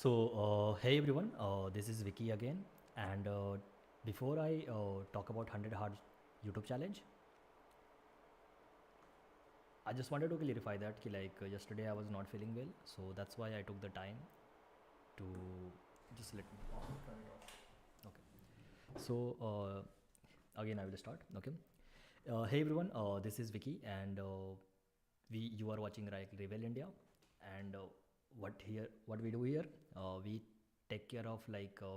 Hey everyone, this is Vicky again. And before I talk about 100 Hard YouTube challenge, I just wanted to clarify that yesterday I was not feeling well, so that's why I took the time to just let me turn it off. Okay. Again I will start. Okay. Hey everyone, this is Vicky, and you are watching Rebel India, and what we do here, we take care of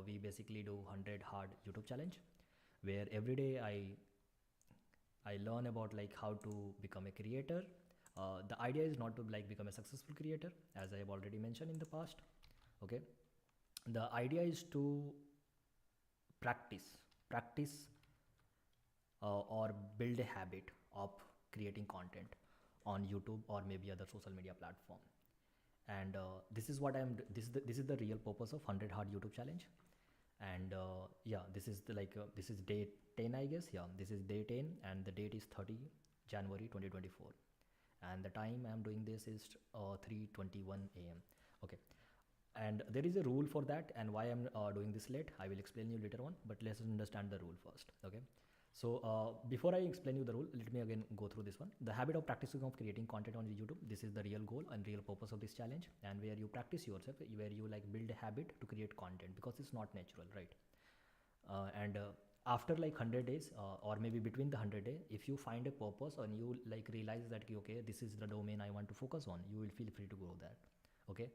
we basically do 100 hard YouTube challenge, where every day I learn about how to become a creator. The idea is not to become a successful creator, as I have already mentioned in the past. Okay, the idea is to practice or build a habit of creating content on YouTube or maybe other social media platform. And this is what I'm. This is the real purpose of 100 Hard YouTube Challenge. And yeah, this is this is day 10, I guess. Yeah, this is day 10, and the date is 30 January 2024, and the time I'm doing this is 3:21 a.m. Okay, and there is a rule for that, and why I'm doing this late I will explain you later on, but let's understand the rule first. Okay, so before I explain you the rule, let me again go through this one. The habit of practicing of creating content on YouTube, this is the real goal and real purpose of this challenge, and where you practice yourself, where you build a habit to create content, because it's not natural, right? And after 100 days, or maybe between the 100 day, if you find a purpose and you realize that okay, this is the domain I want to focus on, you will feel free to grow that. Okay,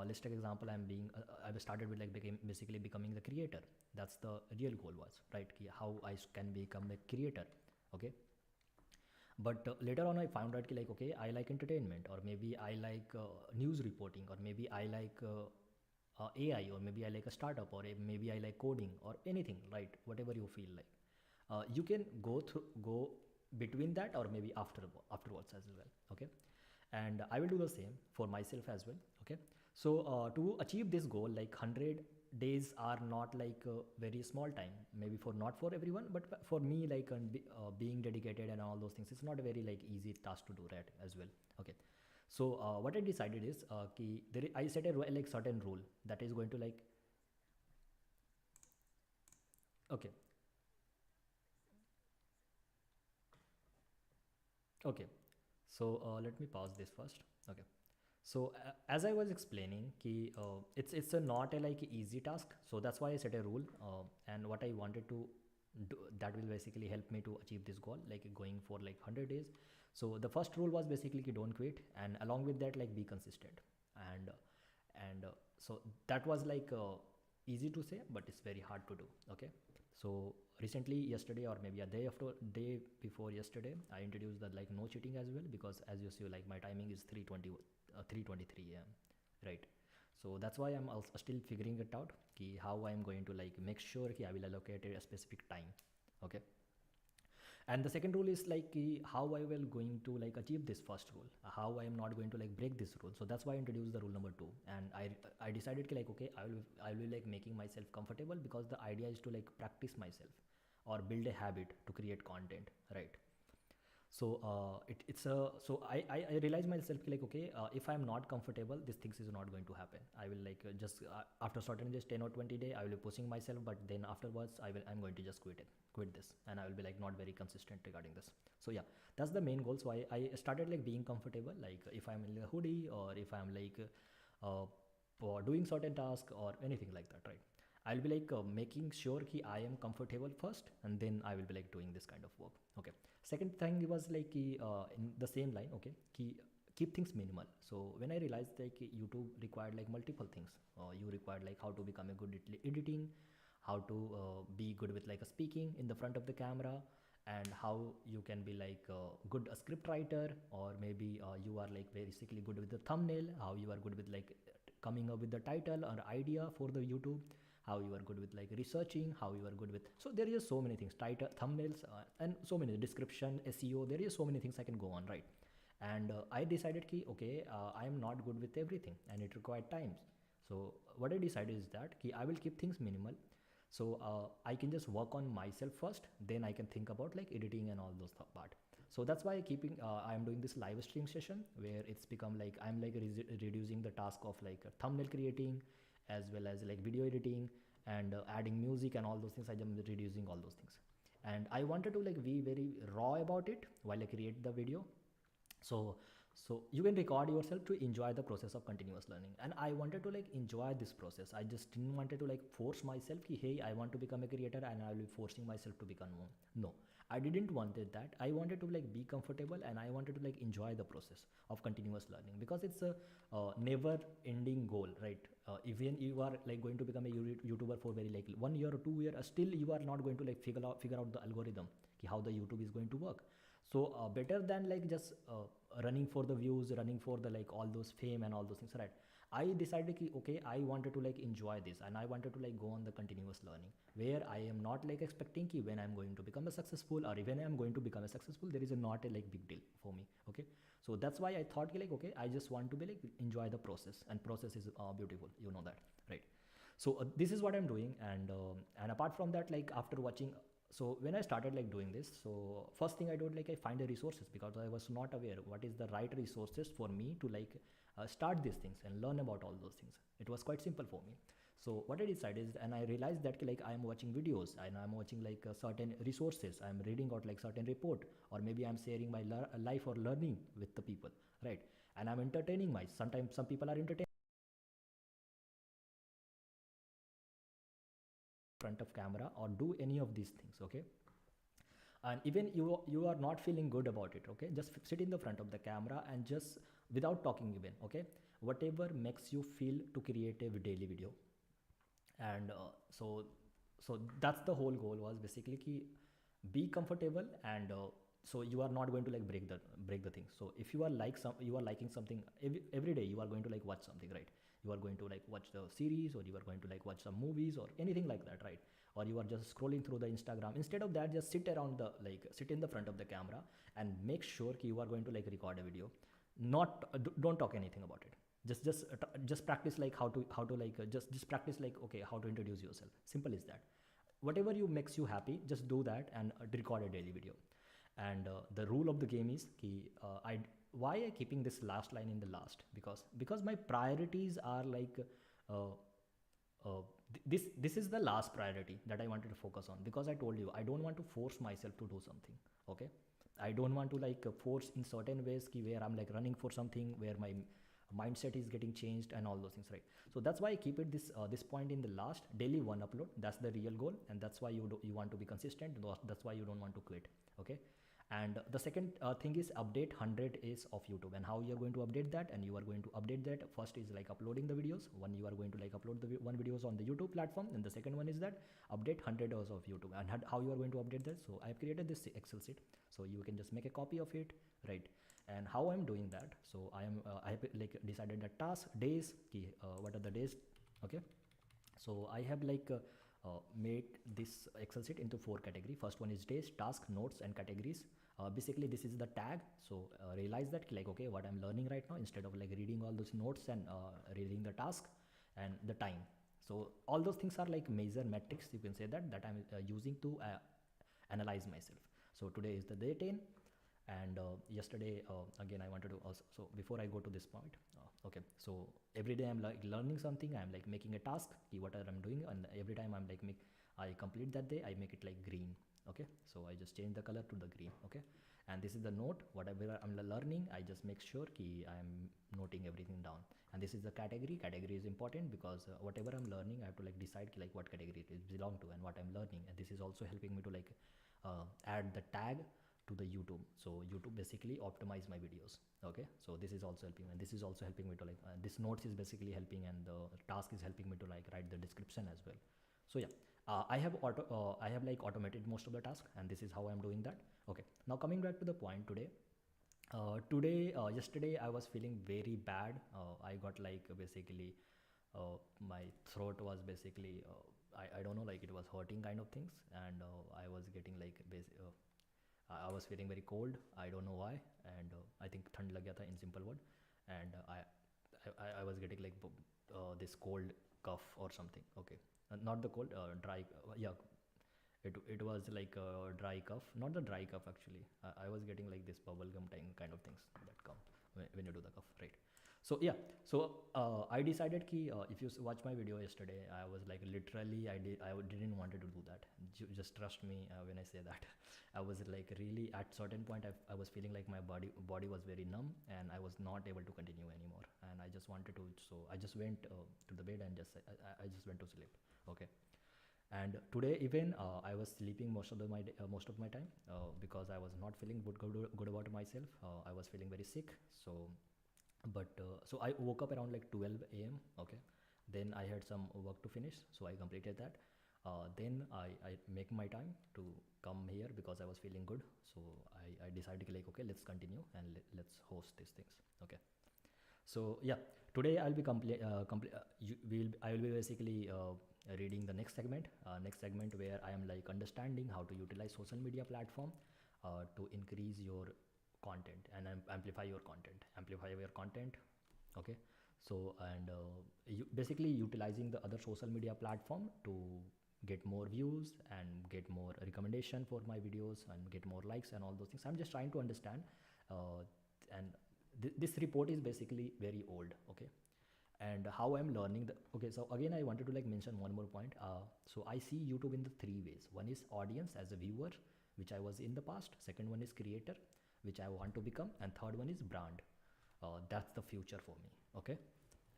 let's take example. I've started with basically becoming the creator. That's the real goal was, right? How can become a creator. Okay, but later on I found out okay, I like entertainment, or maybe I like news reporting, or maybe I like AI, or maybe I like a startup, or maybe I like coding or anything, right? Whatever you feel like, you can go between that, or maybe afterwards as well. Okay, and I will do the same for myself as well. Okay, so to achieve this goal, 100 days are not a very small time, maybe for not for everyone, but for me, being dedicated and all those things, it's not a very easy task to do, right, as well. Okay, so what I decided is I set a certain rule that is going to okay. Okay, so let me pause this first. Okay, so as I was explaining, it's a not a easy task, so that's why I set a rule, and what I wanted to do that will basically help me to achieve this goal, going for 100 days. So the first rule was basically don't quit, and along with that be consistent. And so that was easy to say, but it's very hard to do. Okay, so recently, yesterday, or maybe a day before yesterday, I introduced the no cheating as well, because as you see, my timing is 3:23 a.m. right? So that's why I'm also still figuring it out how I'm going to make sure I will allocate a specific time. Okay, and the second rule is how I will going to achieve this first rule, how I am not going to break this rule. So that's why I introduced the rule number 2, and I decided okay, I will be making myself comfortable, because the idea is to practice myself or build a habit to create content, right? So it's a so I realize myself okay, if I'm not comfortable, these things is not going to happen. I will just after certain just 10 or 20 day I will be pushing myself, but then afterwards I'm going to just quit this, and I will be not very consistent regarding this. So yeah, that's the main goal. So I started being comfortable, if I'm in a hoodie, or if I'm for doing certain task or anything like that, right? I'll be making sure I am comfortable first, and then I will be doing this kind of work. Okay, second thing was in the same line. Okay, keep things minimal. So when I realized YouTube required multiple things, you required how to become a good editing, how to be good with a speaking in the front of the camera, and how you can be good a script writer, or maybe you are basically good with the thumbnail, how you are good with coming up with the title or idea for the YouTube, how you are good with researching, how you are good with, so there is so many things, title, thumbnails, and so many description, SEO, there is so many things I can go on, right? And I decided okay, I am not good with everything, and it required times. So what I decided is that I will keep things minimal, so I can just work on myself first, then I can think about editing and all those part. So that's why I am doing this live stream session, where it's become I'm reducing the task of thumbnail creating as well as like video editing and adding music and all those things. I am reducing all those things, and I wanted to like be very raw about it while I create the video. So so you can record yourself to enjoy the process of continuous learning, and I wanted to like enjoy this process. I just didn't wanted to like force myself ki, hey, I want to become a creator and I will be forcing myself to become one. No, I didn't wanted that. I wanted to like be comfortable, and I wanted to like enjoy the process of continuous learning, because it's a never ending goal, right? Even you are like going to become a YouTuber for very like 1 year or 2 year, still you are not going to like figure out the algorithm ki how the YouTube is going to work. So better than like just running for the views, running for the like all those fame and all those things, right? I decided ki, okay, I wanted to like enjoy this, and I wanted to like go on the continuous learning, where I am not like expecting ki when I'm going to become a successful, or even I'm going to become a successful, there is a not a like big deal for me. Okay, so that's why I thought ki, like, okay, I just want to be like enjoy the process, and process is beautiful, you know that, right? So this is what I'm doing, and apart from that, like after watching, so when I started like doing this, so first thing I did, like I find the resources, because I was not aware what is the right resources for me to like start these things and learn about all those things. It was quite simple for me. So what I decided is, and I realized that like I am watching videos, and I'm watching like certain resources, I'm reading out like certain report, or maybe I'm sharing my life or learning with the people, right? And I'm entertaining my, sometimes some people are entertaining front of camera or do any of these things. Okay, and even you are not feeling good about it, okay, just sit in the front of the camera and just without talking even, okay, whatever makes you feel to create a daily video. And so that's the whole goal, was basically ki be comfortable, and so you are not going to like break the thing. So if you are like you are liking something, every day you are going to like watch something, right? You are going to like watch the series, or you are going to like watch some movies or anything like that, right? Or you are just scrolling through the Instagram. Instead of that, just sit around the like sit in the front of the camera and make sure ki you are going to like record a video. Not don't talk anything about it. Just practice like how to like just practice like, okay, how to introduce yourself. Simple is that. Whatever you makes you happy, just do that and record a daily video. And the rule of the game is ki I why I keeping this last line in the last, because my priorities are like uh, this is the last priority that I wanted to focus on, because I told you I don't want to force myself to do something. Okay, I don't want to like force in certain ways ki where I'm like running for something where my mindset is getting changed and all those things, right? So that's why I keep it this point in the last. Daily one upload, that's the real goal, and that's why you want to be consistent. That's why you don't want to quit. Okay, and the second thing is update 100 is of YouTube, and how you are going to update that. And you are going to update that, first is like uploading the videos. One, you are going to like upload the one videos on the YouTube platform, and the second one is that update 100 hours of YouTube. And how you are going to update that, so I've created this Excel sheet, so you can just make a copy of it, right? And how I'm doing that, so I have like decided the task days ki, what are the days. Okay, so I have like made this Excel sheet into 4 categories. First one is days, task, notes, and categories. Basically this is the tag. So realize that like, okay, what I'm learning right now, instead of like reading all those notes and reading the task, and the time. So all those things are like major metrics, you can say that I'm using to analyze myself. So today is the day 10, and yesterday again I wanted to also, so before I go to this point, okay, so every day I'm like learning something, I'm like making a task ki what I'm doing, and every time I'm like I complete that day, I make it like green. Okay, so I just change the color to the green. Okay, and this is the note, whatever I'm learning, I just make sure ki I'm noting everything down. And this is the category is important, because whatever I'm learning, I have to like decide ki, like what category it belong to and what I'm learning. And this is also helping me to like add the tag to the YouTube. So YouTube basically optimize my videos. Okay, so this is also helping, and this is also helping me to like this notes is basically helping, and the task is helping me to like write the description as well. So yeah, I have like automated most of the task, and this is how I'm doing that. Okay, now coming back to the point today. Yesterday I was feeling very bad. I got like basically my throat was basically I don't know, like it was hurting kind of things, and I was getting like I was feeling very cold. I don't know why, and I think thand lag gaya tha in simple word, and I was getting like this cold cough or something. Okay, not the cold, dry. Yeah, it was like a dry cough, not the dry cough actually. I was getting like this bubble gum kind of things that come when you do the cough, right? So yeah, so I decided ki if you watch my video yesterday, I was like literally didn't wanted to do that. Just trust me when I say that. I was like really at certain point I was feeling like my body was very numb and I was not able to continue anymore, and I just wanted to, so I just went to the bed and just I just went to sleep. Okay. And today even I was sleeping most of my time because I was not feeling good about myself. I was feeling very sick. So but so I woke up around like 12 a.m. Okay, then I had some work to finish, so I completed that. Then I make my time to come here because I was feeling good. So I decided like, okay, let's continue and let's host these things. Okay. So yeah, today I'll be I will be basically reading the next segment where I am like understanding how to utilize social media platform to increase your content and amplify your content. Okay. So and basically utilizing the other social media platform to get more views and get more recommendation for my videos and get more likes and all those things. I'm just trying to understand and this report is basically very old. Okay. And how I'm learning the, okay, so again I wanted to like mention one more point. So I see YouTube in the three ways. One is audience as a viewer, which I was in the past. Second one is creator, which I want to become, and third one is brand. That's the future for me. Okay.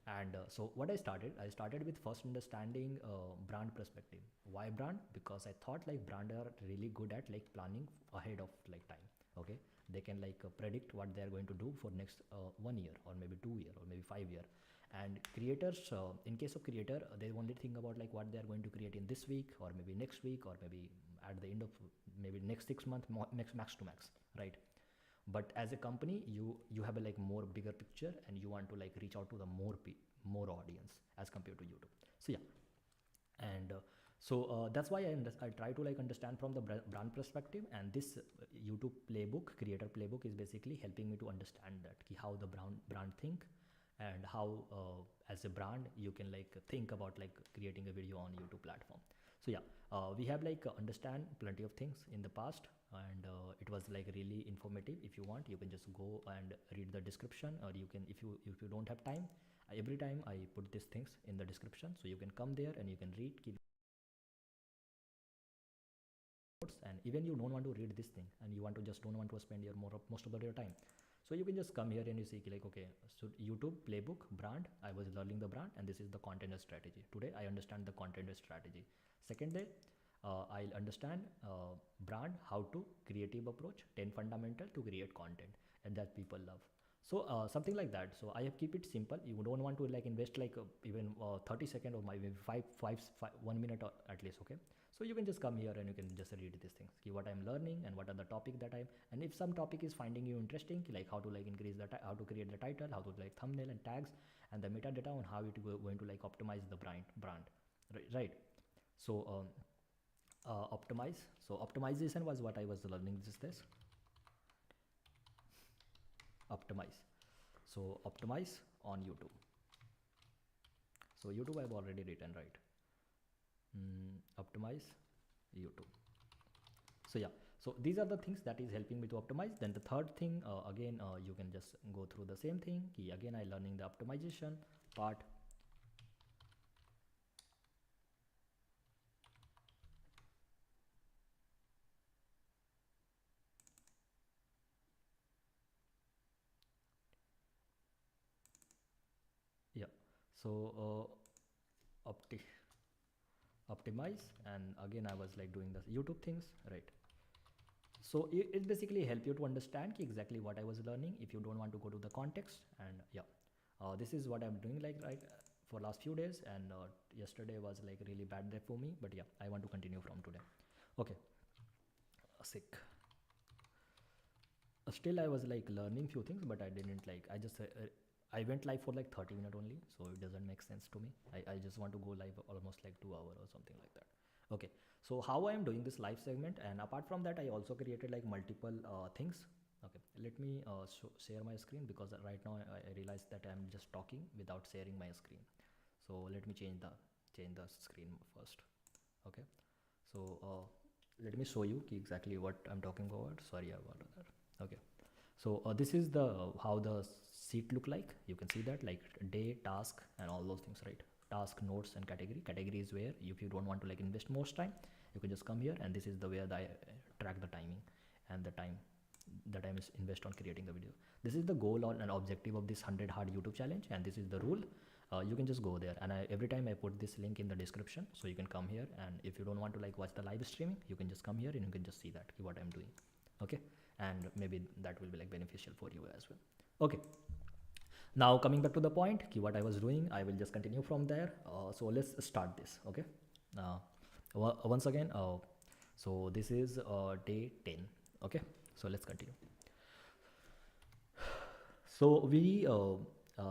And so what I started with first understanding brand perspective. Why brand? Because I thought like brand are really good at like planning ahead of like time. Okay. They can like predict what they are going to do for next 1 year or maybe 2 year or maybe 5 year. And creators, in case of creator, they only think about like what they are going to create in this week or maybe next week or maybe at the end of maybe next 6 months, next max to max, right? But as a company, you have a like more bigger picture and you want to like reach out to the more audience as compared to YouTube. So yeah. And that's why I try to like understand from the brand perspective, and this YouTube playbook, creator playbook, is basically helping me to understand that how the brand think, and how as a brand you can like think about like creating a video on YouTube platform. So yeah, we have like understand plenty of things in the past, and it was like really informative. If you want, you can just go and read the description, or you can, if you don't have time, every time I put these things in the description, so you can come there and you can read, keep notes. And even you don't want to read this thing and you want to just don't want to spend your most of your time, so you can just come here and you see like, okay, so YouTube playbook brand, I was learning the brand, and this is the content strategy. Today I understand the content strategy. Second day, I'll understand brand, how to creative approach, 10 fundamental to create content and that people love. So something like that. So I have keep it simple. You don't want to like invest like even 30 seconds or maybe 1 minute or at least. Okay. So you can just come here and you can just read these things, see what I'm learning and what are the topic that and if some topic is finding you interesting, like how to like increase the how to create the title, how to like thumbnail and tags, and the metadata on how it going to like optimize the brand, right? So optimize. So optimization was what I was learning this optimize. So optimize on YouTube. So YouTube I've already written, right? Optimize YouTube. So yeah, so these are the things that is helping me to optimize. Then the third thing, again you can just go through the same thing. Again I learning the optimization part. Yeah, so optimize, and again I was like doing the YouTube things, right? So it basically help you to understand exactly what I was learning if you don't want to go to the context. And yeah, this is what I'm doing like right for last few days, and yesterday was like really bad day for me, but yeah, I want to continue from today. Okay. Sick. Still I was like learning few things, but I didn't like, I went live for like 30 minutes only, so it doesn't make sense to me. I just want to go live almost like 2 hours or something like that. Okay, so how I am doing this live segment, and apart from that, I also created like multiple things. Okay, let me share my screen, because right now I realize that I'm just talking without sharing my screen. So let me change the screen first. Okay, so let me show you exactly what I'm talking about. Sorry about that. Okay, So this is the how the sheet look like. You can see that like day, task, and all those things, right? Task, notes, and category. Category is where if you don't want to like invest most time, you can just come here, and this is the where I track the timing and the time is invest on creating the video. This is the goal or an objective of this 100 hard YouTube challenge, and this is the rule. You can just go there, and every time I put this link in the description, so you can come here, and if you don't want to like watch the live streaming, you can just come here and you can just see that what I'm doing. Okay, and maybe that will be like beneficial for you as well. Okay, now coming back to the point, what I was doing, I will just continue from there. So let's start this. Okay, once again, so this is day 10. Okay, so let's continue. So we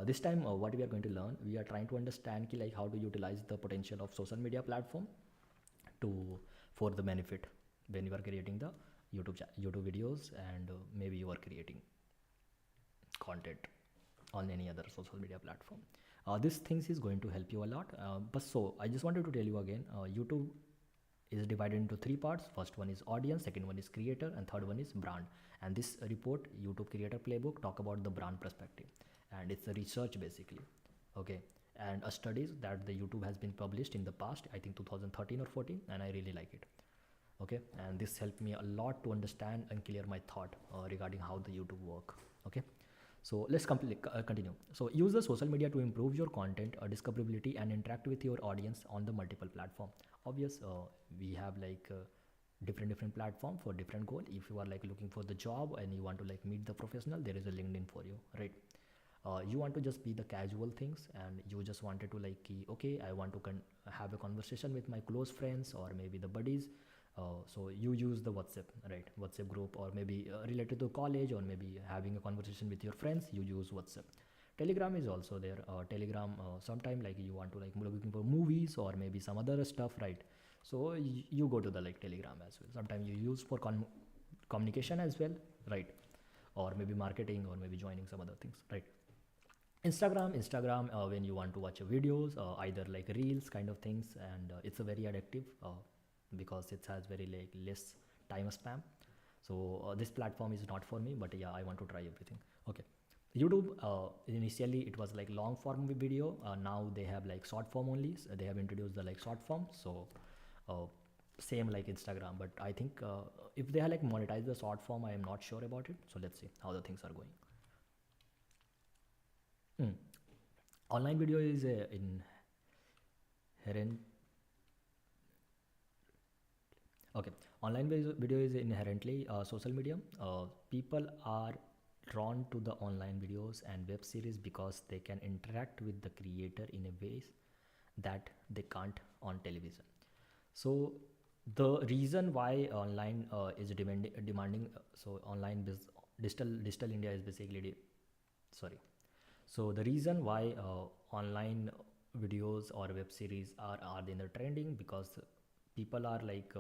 this time what we are going to learn, we are trying to understand like how to utilize the potential of social media platform to for the benefit when you are creating the YouTube videos, and maybe you are creating content on any other social media platform. This things is going to help you a lot. But so I just wanted to tell you again, YouTube is divided into three parts. First one is audience, second one is creator, and third one is brand. And this report, YouTube Creator Playbook, talk about the brand perspective, and it's a research basically. Okay, and a studies that the YouTube has been published in the past, I think 2013 or 14, and I really like it. Okay, and this helped me a lot to understand and clear my thought regarding how the YouTube work. Okay, so let's continue. So use the social media to improve your content discoverability and interact with your audience on the multiple platform. Obvious, we have like different platform for different goal. If you are like looking for the job and you want to like meet the professional, there is a LinkedIn for you, right? You want to just be the casual things, and you just wanted to like okay, I want to have a conversation with my close friends or maybe the buddies. So you use the WhatsApp, right? WhatsApp group, or maybe related to college, or maybe having a conversation with your friends, you use WhatsApp. Telegram is also there. Telegram, sometime like you want to like looking for movies or maybe some other stuff, right? So you go to the like Telegram as well. Sometimes you use for communication as well, right? Or maybe marketing, or maybe joining some other things, right? Instagram, when you want to watch videos, either like reels kind of things, and it's a very addictive because it has very like less time spam. So this platform is not for me, but yeah, I want to try everything. Okay, YouTube, initially it was like long form video. Now they have like short form only. So they have introduced the like short form. So same like Instagram, but I think if they have like monetized the short form, I am not sure about it. So let's see how the things are going. Online video is inherent. Okay, online video is inherently social media. People are drawn to the online videos and web series because they can interact with the creator in a ways that they can't on television. So the reason why online is demanding so online digital India is basically sorry. So the reason why online videos or web series are in the trending, because people are like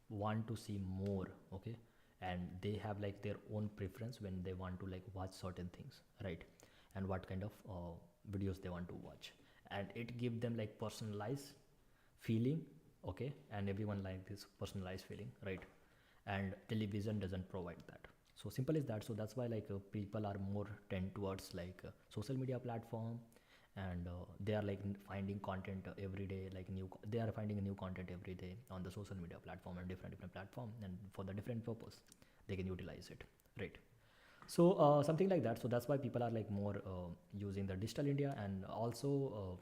want to see more. Okay, and they have like their own preference when they want to like watch certain things, right? And what kind of videos they want to watch, and it give them like personalized feeling. Okay, and everyone like this personalized feeling, right? And television doesn't provide that. So simple is that. So that's why like people are more tend towards like social media platform, and they are like finding content every day, like they are finding a new content every day on the social media platform and different platform, and for the different purpose they can utilize it, right? So something like that. So that's why people are like more using the digital India, and also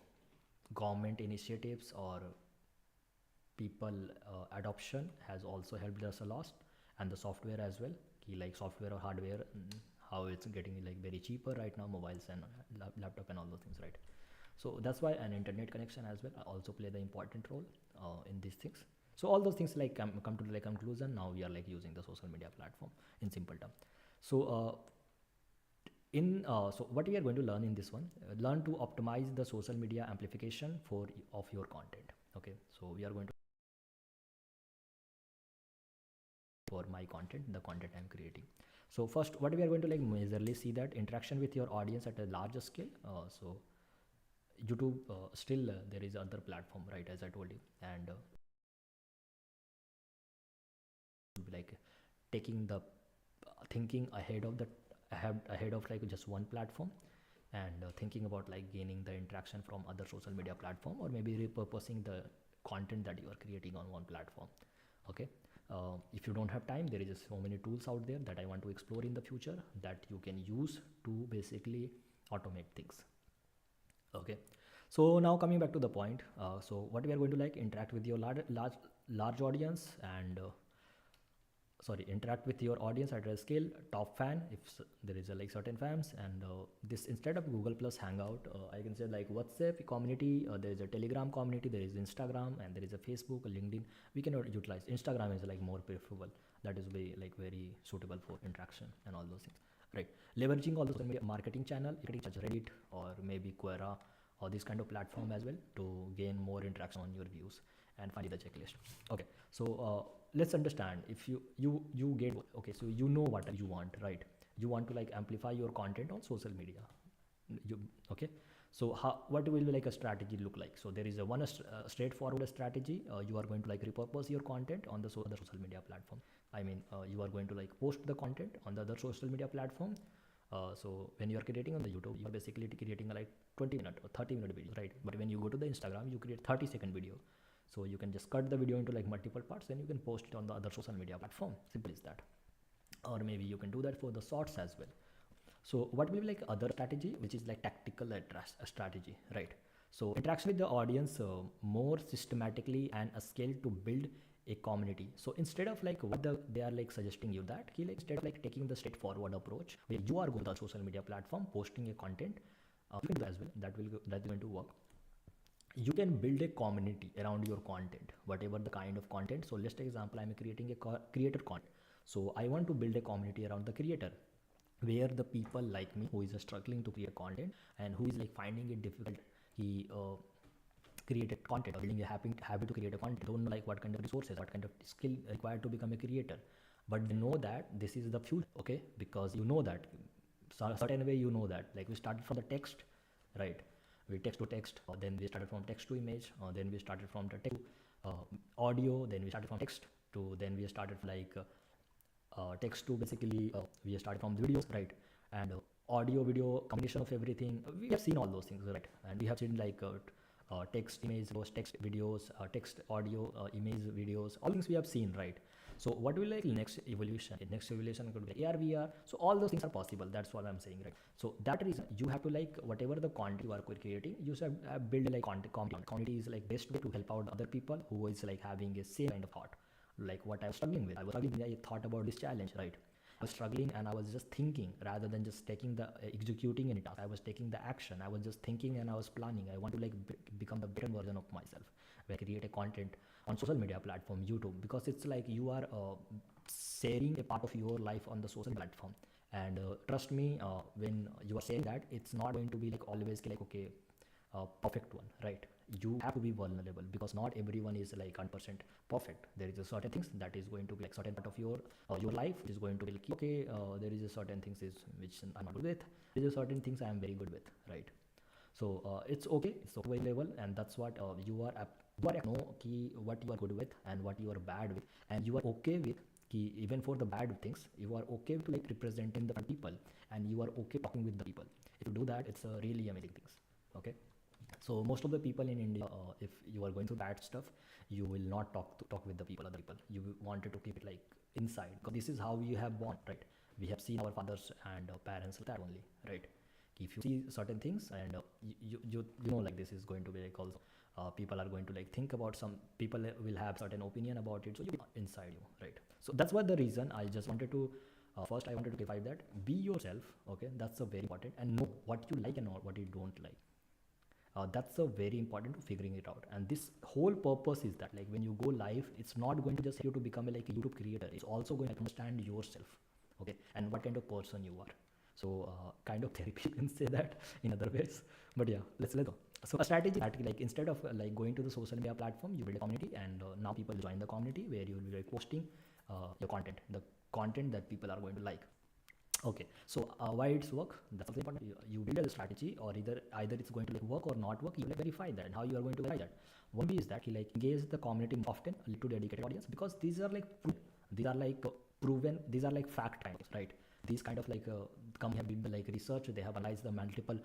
government initiatives or people adoption has also helped us a lot, and the software as well, like software or hardware, how it's getting like very cheaper right now, mobiles and laptop and all those things, right? So that's why an internet connection as well also play the important role in these things. So all those things like come to like conclusion. Now we are like using the social media platform in simple term. So so what we are going to learn in this one, learn to optimize the social media amplification of your content. Okay, so we are going to for my content, the content I'm creating. So first, what we are going to like majorly see that interaction with your audience at a larger scale. So YouTube, still there is other platform, right? As I told you, and like taking the thinking ahead of the ahead of like just one platform, and thinking about like gaining the interaction from other social media platform, or maybe repurposing the content that you are creating on one platform. Okay. If you don't have time, there is just so many tools out there that I want to explore in the future that you can use to basically automate things. Okay. So now coming back to the point, so what we are going to like interact with your large audience, and interact with your audience at a scale, top fan if there is a like certain fans, and this instead of Google plus Hangout, I can say like WhatsApp community, there is a Telegram community, there is Instagram, and there is a Facebook, LinkedIn. We can utilize Instagram is like more preferable, that is very suitable for interaction and all those things, right? Leveraging all those marketing channel such as Reddit or maybe Quora or this kind of platform as well, to gain more interaction on your views and find the checklist. Okay, so let's understand. If you get, okay, so you know what you want, right? You want to like amplify your content on social media. Okay, so what will be like a strategy look like? So there is a straightforward strategy. You are going to like repurpose your content on the other social media platform. I mean, you are going to like post the content on the other social media platform. So when you are creating on the YouTube, you are basically creating a like 20-minute or 30-minute video, right? But when you go to the Instagram, you create 30-second video. So you can just cut the video into like multiple parts, and you can post it on the other social media platform. Simple as that. Or maybe you can do that for the shorts as well. So what will be like other strategy, which is like tactical strategy, right? So interaction with the audience more systematically and a scale to build a community. So instead of like what they are like suggesting you that like instead of like taking the straightforward approach where you are going to the social media platform posting a content, you can do as well. That's going to work. You can build a community around your content, whatever the kind of content. So let's take example, I'm creating a creator content. So I want to build a community around the creator, where the people like me who is struggling to create content and who is like finding it difficult, he created content or building a habit to create a content, don't know like what kind of resources, what kind of skill required to become a creator, but they know that this is the future. Okay, because you know that certain way, you know that like we started from the text, right? We text to text, then we started from text to image, then we started from the text to audio, then we started from text to, then we started like text to basically we started from the videos, right? And audio video combination of everything, we have seen all those things, right? And we have seen like text image, text videos, text audio, image videos, all things we have seen, right? So what will like next evolution? Next evolution could be AR, VR. So all those things are possible. That's what I'm saying, right? So that reason you have to like whatever the content you are creating, you should build like content. Community is like best way to help out other people who is like having a same kind of thought, like what I was struggling with. I thought about this challenge, right? I was struggling and I was just thinking rather than just taking the executing any task. I was taking the action. I was just thinking and I was planning. I want to like become the better version of myself. When I create a content on social media platform, YouTube, because it's like you are sharing a part of your life on the social platform. And trust me, when you are saying that, it's not going to be like always like okay, perfect one, right? You have to be vulnerable because not everyone is like 100% perfect. There is a certain things that is going to be like certain part of your life is going to be like okay, there is a certain things which I'm not good with. There is a certain things I am very good with, right? So it's okay, it's okay level, and that's what you are know what you are good with and what you are bad with, and you are okay with even for the bad things, you are okay to like representing the people, and you are okay talking with the people. If you do that, it's a really amazing things. Okay. So most of the people in India, if you are going through bad stuff, you will not talk with the people, other people. You wanted to keep it like inside, because this is how we have born, right? We have seen our fathers and parents like that only, right? If you see certain things and you know like this is going to be like also people are going to like think about, some people will have certain opinion about it, so you inside you, right? So that's what the reason I just wanted to first I wanted to clarify that be yourself. Okay, that's a very important, and know what you like and what you don't like. That's a very important to figuring it out. And this whole purpose is that like when you go live, it's not going to just help you to become like a YouTube creator. It's also going to understand yourself, okay, and what kind of person you are. So kind of therapy, you can say that in other ways. But yeah, let's go. So a strategy that like instead of like going to the social media platform, you build a community, and now people join the community where you will be like posting your content, the content that people are going to like. Okay, so why it's work? That's also important. You build a strategy, or either it's going to like work or not work. You will verify that. And how you are going to verify that? One way is that you like engage the community often to dedicated audience, because these are like proven, these are like fact times, right? these kind of company have been like research, they have analyzed the multiple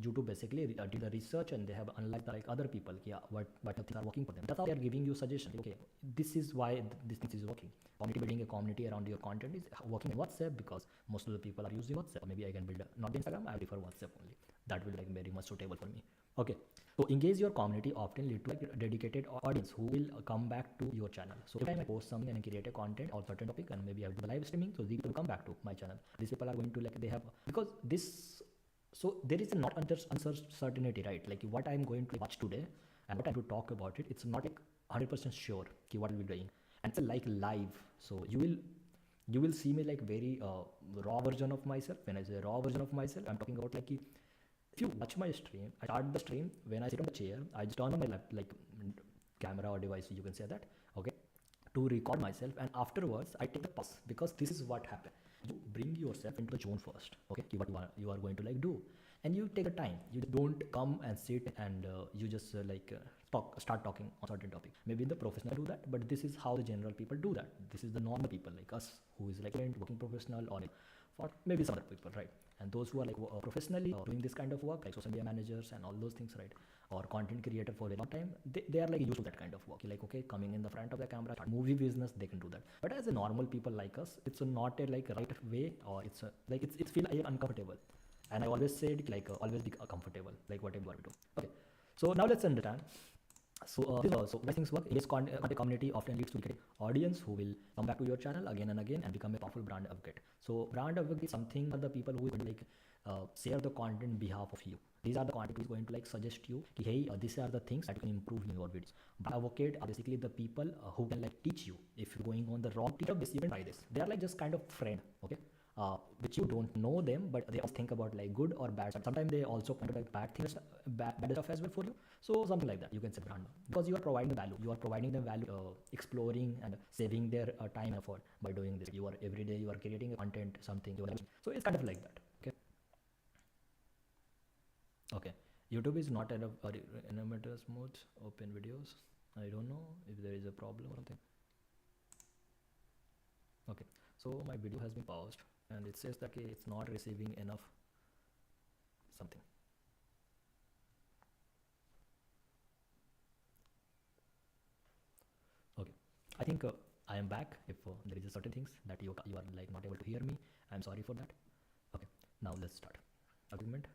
YouTube basically did the research, and they have unlike the other people, yeah, what things are working for them. That's how they are giving you suggestion. Okay, this is why this thing is working. Community building a community around your content is working in WhatsApp, because most of the people are using WhatsApp. Maybe I can build not Instagram, I prefer WhatsApp only. That will like very much suitable for me. Okay, so engage your community often lead to like a dedicated audience who will come back to your channel. So if I post something and create a content or certain topic, and maybe I have live streaming, so these people come back to my channel. These people are going to like, they have, because this, so there is a not uncertainty, right? Like what I'm going to watch today and what I have to talk about it, it's not like 100% sure what we'll be doing. And it's like live, so you will see me like very raw version of myself. When I say raw version of myself, I'm talking about like, if you watch my stream, I start the stream when I sit on the chair, I just turn on my camera or device, you can say that, okay, to record myself, and afterwards I take the pause, because this is what happened. You bring yourself into the zone first, okay, what you are going to like do, and you take a time. You don't come and sit and you just start talking on certain topic. Maybe the professional do that, but this is how the general people do that. This is the normal people like us, who is like working professional, or for maybe some other people, right? And those who are like professionally doing this kind of work, like social media managers and all those things, right? Or content creator for a long time, they are like used to that kind of work. Like, okay, coming in the front of the camera, movie business, they can do that. But as a normal people like us, it's not a like right way, or it's it's feel uncomfortable. And I always said like always be comfortable, like whatever you want to do. Okay, so now let's understand. So why things work. Yes, content community often leads to an audience who will come back to your channel again and again and become a powerful brand advocate. So brand advocate is something for the people who will like share the content on behalf of you. These are the content who is going to like suggest you, hey, these are the things that you can improve in your videos. Brand advocate are basically the people who can like teach you. If you're going on the wrong teacher, you can try this. They are like just kind of friend, okay? Which you don't know them, but they also think about like good or bad. Sometimes they also point like bad things, bad stuff as well for you. So something like that, you can say brand, because you are providing the value. You are providing them value, exploring and saving their time and effort by doing this. You are every day you are creating a content, something. So it's kind of like that. Okay. Okay. YouTube is not in animators mode. Open videos. I don't know if there is a problem or something. Okay. So my video has been paused, and it says that it's not receiving enough something. Okay, I think I am back. If there is a certain things that you are like not able to hear me, I'm sorry for that. Okay, now let's start. Agreement.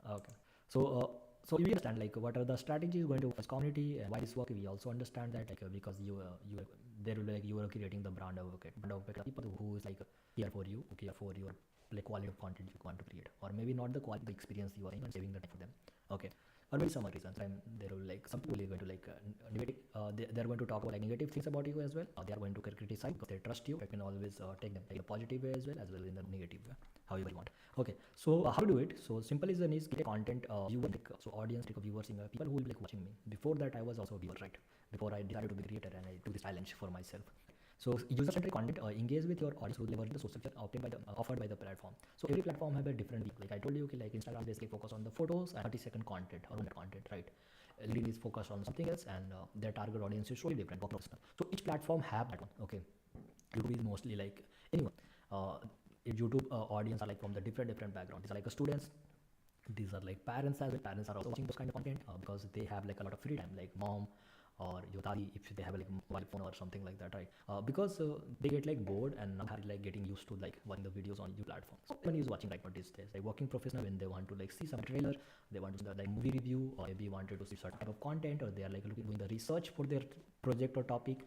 Okay, so we understand like what are the strategies going to focus community and why this work. We also understand that like because you there will like you are creating the brand advocate people who is like here for you, okay, for your like quality of content you want to create, or maybe not the quality, the experience you are in, and saving the time for them. Okay, or maybe some other reasons. There will like some people are going to like negative. They are going to talk about like negative things about you as well. They are going to criticize because they trust you. You can always take them like a positive way as well in the negative way, however you want. Okay, so how to do it? So simple is create content viewer, so audience, viewers, people who will be like watching me. Before that, I was also a viewer, right? Before I decided to be a creator and I took this challenge for myself. So user-centric content, engage with your audience who leverage the social feature offered by the platform. So every platform have a different week. Like I told you, okay, like Instagram basically focus on the photos and 30-second content or content, right? LinkedIn is focused on something else, and their target audience is totally different. So each platform have that one. Okay, YouTube is mostly like anyone. YouTube audience are like from the different background. These are like students. These are like parents as well. Parents are also watching those kind of content because they have like a lot of free time, like mom or your daddy if they have like mobile phone or something like that, right? Because they get like bored and now are like getting used to like watching the videos on YouTube platform. So when he's watching like what these days, like working professional, when they want to like see some trailer, they want to see the like movie review, or maybe wanted to see certain type of content, or they are like doing the research for their project or topic,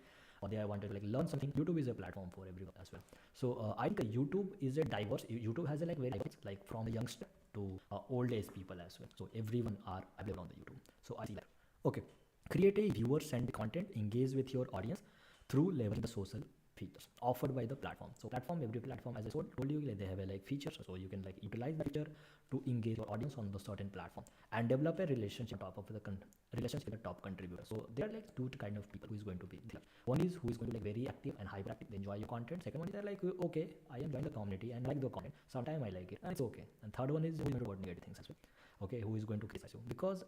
or they wanted to like learn something. YouTube is a platform for everyone as well. So I think YouTube is a diverse. YouTube has a like very diverse, like from the youngster to old age people as well. So everyone are available on the YouTube. So I see that. Okay. Create a viewer-centric content, engage with your audience through leveraging the social features offered by the platform. So every platform, as I told you, like they have a like features, so you can like utilize that feature to engage your audience on the certain platform and develop a relationship with the top contributor. So there are like two kind of people who is going to be there. One is who is going to be like very active and hyperactive, they enjoy your content. Second one is they're like, okay, I enjoy the community and like the content. Sometimes I like it and it's okay. And third one is who is going to negative things as well. Okay, who is going to criticize you because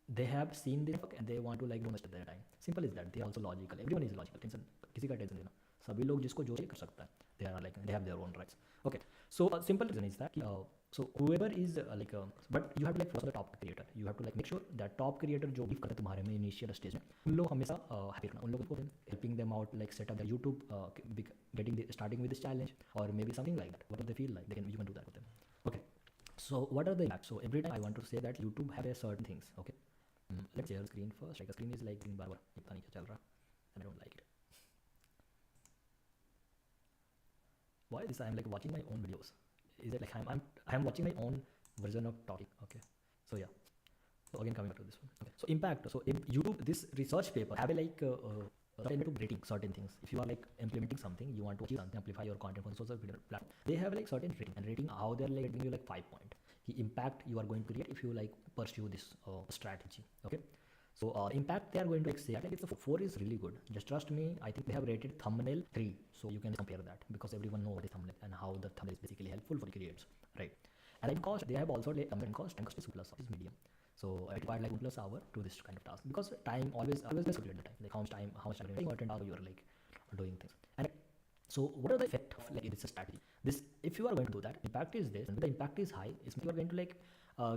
they have seen this work and they want to like do much at their time. Simple is that. They are also logical. Everyone is logical. Tension किसी का tension लेना, सभी लोग जिसको जो कर सकता है, they have their own rights. Okay, so simple reason is that so whoever is but you have to like follow the top creator. You have to like make sure that top creator जो भी करते तुम्हारे में initial stage में उन लोग हमेशा happy रखना, उन लोगों को helping them out, like set up their YouTube, starting with this challenge or maybe something like that. Whatever they feel like you can do that with them. Okay, so what are the impacts? So every time I want to say that YouTube have a certain things. Okay, let's share the screen first. Like the screen is like bar पता नहीं क्या चल रहा, and I don't like it. Why this? I'm like watching my own videos. Is it like I'm watching my own version of talking? Okay, so yeah. So again coming back to this one. Okay, so impact. So in YouTube, this research paper have a like to rating certain things. If you are like implementing something, you want to achieve something, amplify your content for the social media platform, they have like certain rating, and rating how they're like giving you like 5 point. The impact you are going to create if you like pursue this strategy. Okay. So impact they are going to like say like it's a 4 is really good. Just trust me. I think they have rated thumbnail 3, so you can compare that because everyone knows what is thumbnail and how the thumbnail is basically helpful for the creators, right? And then cost they have also like time cost is plus is medium. So it required like 1+ hour to this kind of task because time always less at the time, like how much time important are you are like doing things. And so what are the effect of like this strategy? This if you are going to do that, impact is this, and the impact is high, it's you are going to like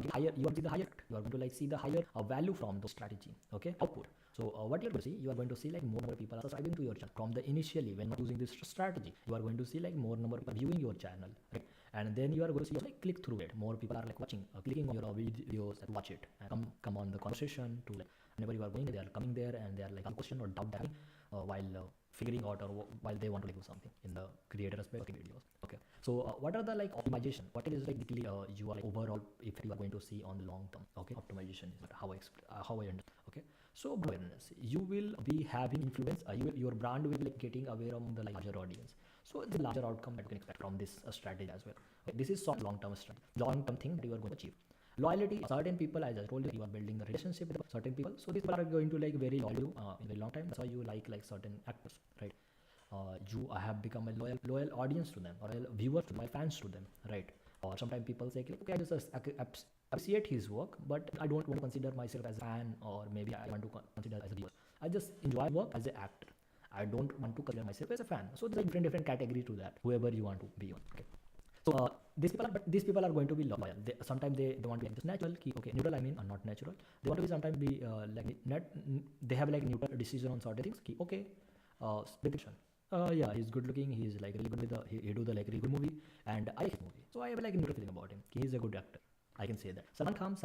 get higher, you are see the higher, you are going to like see the higher value from the strategy. Okay, output. So what you are going to see, you are going to see like more number of people are subscribing to your channel from the initially when not using this strategy. You are going to see like more number of people viewing your channel, right? And then you are going to see like click through it. More people are like watching, clicking on your videos and watch it and come on the conversation to like whenever you are going, they are coming there and they are like a question or doubt having while figuring out or while they want to like do something in the creator aspect of the videos. Okay, so what are the like optimization? What is like basically you are like overall if you are going to see on the long term. Okay, optimization is how I understand. Okay, so awareness, you will be having influence. Your brand will be like getting aware of the like larger audience. So the larger outcome that you can expect from this strategy as well. Okay, this is some long-term strategy, long-term thing that you are going to achieve. Loyalty, certain people, as I told you, you are building a relationship with certain people. So these people are going to like very loyal to you in a very long time. That's why you like certain actors, right? You have become a loyal audience to them, or loyal viewers, loyal fans to them, right? Or sometimes people say, okay, I just appreciate his work, but I don't want to consider myself as a fan, or maybe I want to consider as a viewer. I just enjoy work as an actor. I don't want to consider myself as a fan. So there's a different category to that, whoever you want to be on. Okay. So these people are going to be loyal. Sometimes they want to be just natural. Okay, neutral. I mean, not natural. They want to be sometimes be like they have like neutral decision on certain things. Okay, prediction. Yeah, he's good looking. He's like really good with he do the like really good movie, and I like his movie. So I have like a neutral feeling about him. He's a good actor. I can say that. Salman Khan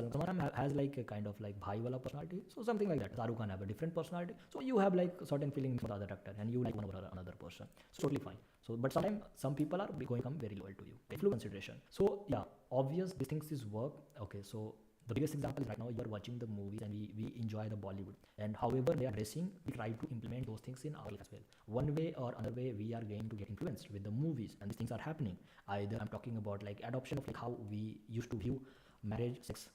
has like a kind of like bhai wala personality, so something like that. Shahrukh Khan have a different personality, so you have like certain feelings for the other actor, and you like one over another person. So totally fine. So, but sometimes some people are going to become very loyal to you. Take full consideration. So yeah, obvious these things is work. Okay, so the biggest example is right now you are watching the movies and we enjoy the Bollywood, and however they are dressing, we try to implement those things in our life as well. One way or another way, we are going to get influenced with the movies, and these things are happening. Either I'm talking about like adoption of like how we used to view marriage, sex,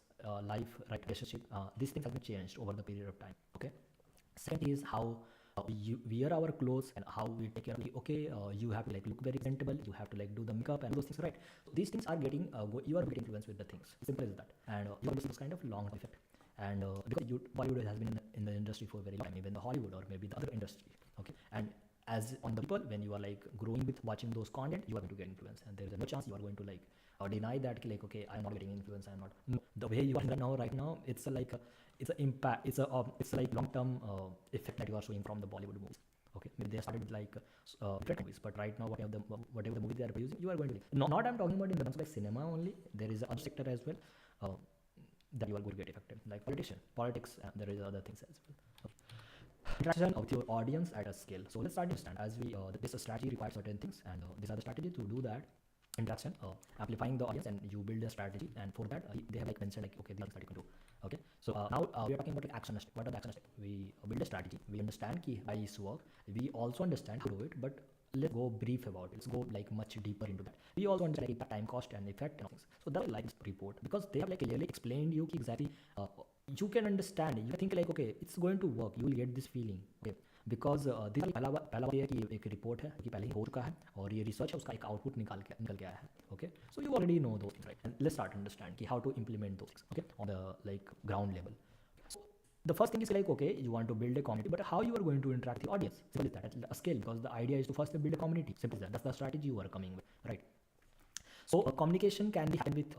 life, right, relationship. These things have been changed over the period of time. Okay. Second is how we wear our clothes and how we take care of it. Okay, you have to like look very presentable. You have to like do the makeup and those things, right? So these things are getting you are getting influenced with the things. Simple as that, and you are this kind of long effect. And because Bollywood has been in the industry for a very long time, even the Hollywood or maybe the other industry. Okay, and as on the people, when you are like growing with watching those content, you are going to get influence, and there is no chance you are going to like deny that like okay, I'm not getting influence, I'm not. No, the way you are right now, it's it's an impact, it's like long-term effect that you are showing from the Bollywood movies. Okay, maybe they started with like different movies, but right now whatever the movie they are producing, you are going to not I'm talking about in terms of like cinema only. There is other sector as well that you are going to get affected, like politics, and there is other things as well. Interaction of your audience at a scale. So let's start to understand as we this strategy requires certain things, and these are the strategy to do that. Interaction, amplifying the audience, and you build a strategy, and for that they have like mentioned like okay, these are that you can do. Okay, so now we are talking about like action step. What are the action steps? We build a strategy. We understand why this work. We also understand how to do it, but let's go brief about it. Let's go like much deeper into that. We also understand like, the time cost and effect and things. So that's like this report because they have like clearly explained you exactly. You can understand. You think like okay, it's going to work. You will get this feeling. Okay. Because पहला ये कि एक report है कि पहले ही हो चुका है और ये रिसर्च है उसका एक आउटपुट निकल के आया है. Okay, so you already know those things, right? And let's start understand कि how to implement those things, okay, on the like ground level. the first thing is like, okay, you want to build a community, but how you are going to interact with the audience? Simple as that, at a scale, because the idea is to first build a community. Simple as that. That's the strategy you are coming with, right? So communication can be happen with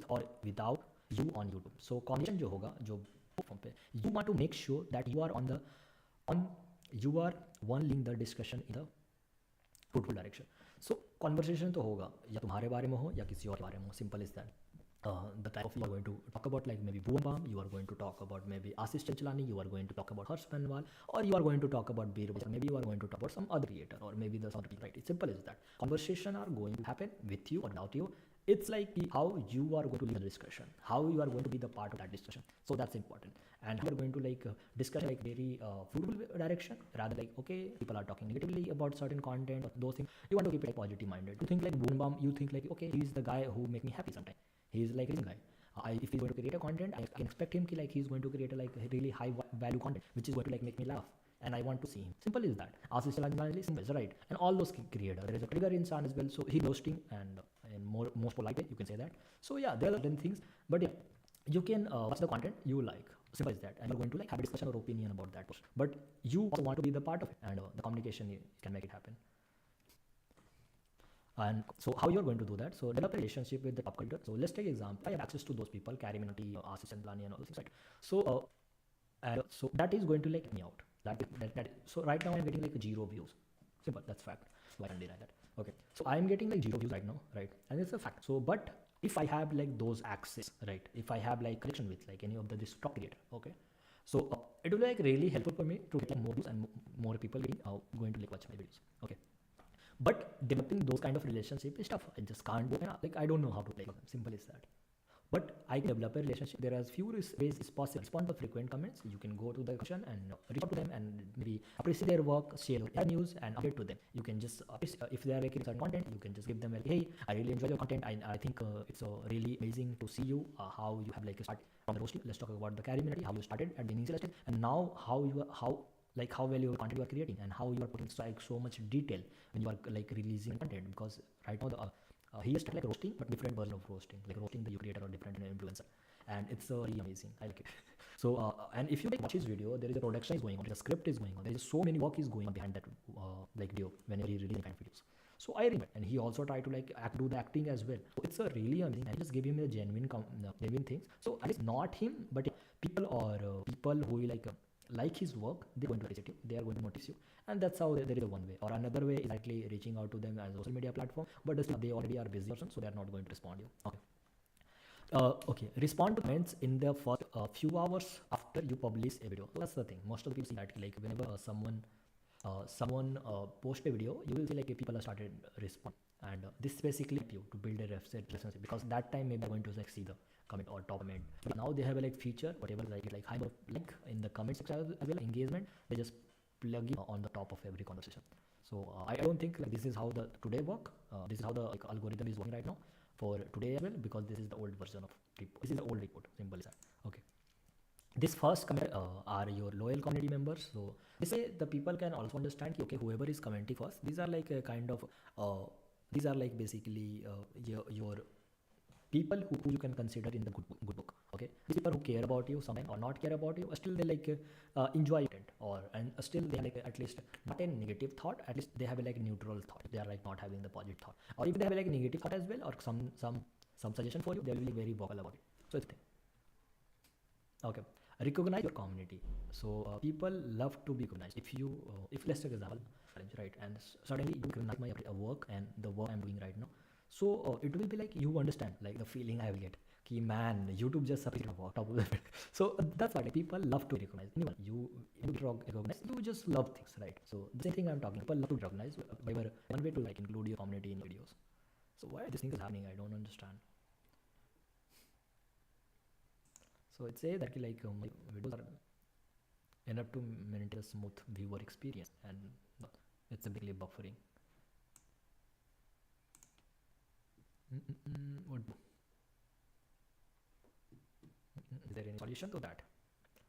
or without you on YouTube. So communication जो होगा, जो platform पे, you want to make sure that you are you are one link the discussion in the fruitful direction. So conversation तो होगा या तुम्हारे बारे में हो या किसी और के बारे में हो. Simple is that. The type of you are going to talk about, like maybe Bhuvan Bam, you are going to talk about maybe Ashish Chanchalani, you are going to talk about Harsh Panwal, or you are going to talk about Beer, maybe you are going to talk about some other creator, or maybe the other people, right? It's simple as that. Conversation are going to happen with you or without you. It's like how you are going to lead the discussion, how you are going to be the part of that discussion. So that's important. And you are going to like discuss like very fruitful direction, rather like, okay, people are talking negatively about certain content or those things. You want to keep it like positive minded. You think like Bhuvan Bam, you think like, okay, he's the guy who make me happy sometimes. He is like a guy. If he's going to create a content, I can expect him like he's going to create a like really high value content, which is going to like make me laugh, and I want to see him. Simple is that. Ashish Chanchalani, simple, right? And all those creators. There is a trigger insan as well, so he roasting and in most polite way you can say that. So yeah, there are certain things, but yeah, you can watch the content you like. Simple as that, and you're going to like have a discussion or opinion about that post. But you also want to be the part of it, and the communication can make it happen. And so how you're going to do that? So develop a relationship with the top creator. So let's take example. I have access to those people, Carrie Minotti, Ashish Chanchalani, and all those things, right? So so that is going to like me out. So right now I'm getting like 0 views. Simple, that's fact. So I can deny that. Okay. So I'm getting like 0 views right now, right? And it's a fact. So but if I have like those access, right? If I have like connection with like any of this top creator, okay. So it will be like really helpful for me to get like more views and more people going to like watch my videos. Okay. But developing those kind of relationship is tough. I just can't do it. Like I don't know how to play. Simple as that. But I can develop a relationship. There are few ways it's possible. Respond to frequent comments. You can go to the question and reach out to them and maybe appreciate their work, share your news and update to them. You can just if they are making certain content, you can just give them like, hey, I really enjoy your content. I think it's really amazing to see you how you have like started from the roasting. Let's talk about the Carry Minute, how you started at the initial stage, and now how well your content you are creating and how you are putting so much detail when you are like releasing content, because right now he is like roasting but different version of roasting, like roasting the creator or different influencer, and it's really amazing. I like it. So and if you like watch his video, there is a production is going on, the script is going on, there is so many work is going on behind that like video whenever he releasing kind of videos. So I remember, and he also tried to like do the acting as well. So it's a really amazing. I just give him a genuine things. So at least not him, but people who like his work, they're going to appreciate you, they are going to notice you, and that's how there is a one way. Or another way is actually reaching out to them as a social media platform, but they already are busy person, so they are not going to respond you. Okay. Okay, respond to comments in the first few hours after you publish a video. So that's the thing. Most of the people see that like whenever someone post a video, you will see like people have started respond, and this basically help you to build a relationship, because that time maybe going to like see the comment or top comment. But now they have a like feature, whatever like high link in the comment section as well, engagement, they just plug it on the top of every conversation. So I don't think like this is how the today work. This is how the like algorithm is working right now for today as well, because this is the old version of report. This is the old report. Simple as that. Okay. This first comment are your loyal community members. So they say the people can also understand, okay, whoever is commenting first, these are like a kind of these are like basically your people who you can consider in the good book. Okay, these people who care about you sometimes or not care about you, still they like enjoy it, or and still they like at least not a negative thought, at least they have a like neutral thought. They are like not having the positive thought, or if they have like negative thought as well, or some suggestion for you, they will be very vocal about it. So it's the thing. Okay, recognize your community. So people love to be recognized. If let's take example, right, and suddenly you recognize my work and the work I'm doing right now. So it will be like you understand like the feeling I will get. Ki man, YouTube just appeared on top of the bed. So that's why like, people love to recognize. Anyone you recognize, you just love things, right? So the same thing I'm talking. People love to recognize. One way to like include your community in videos. So why this thing is happening, I don't understand. So it says that like my videos are enough to maintain a smooth viewer experience, and it's a bigly buffering. What? Is there any solution to that?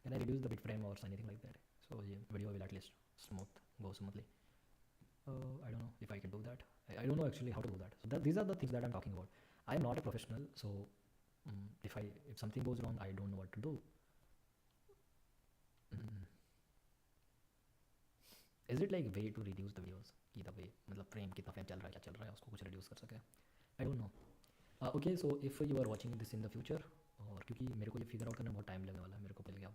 Can I reduce the bit frame or anything like that? So yeah, video will at least go smoothly. I don't know if I can do that. I don't know actually how to do that. So these are the things that I'm talking about. I am not a professional, so if something goes wrong, I don't know what to do. is it like way to reduce the videos की the way मतलब frame कितना frame चल रहा है क्या चल रहा है उसको कुछ reduce कर सके? I don't know. Okay, so if you are watching this in the future, और क्योंकि मेरे को ये figure out करने में बहुत time लगने वाला है मेरे को पहले क्या,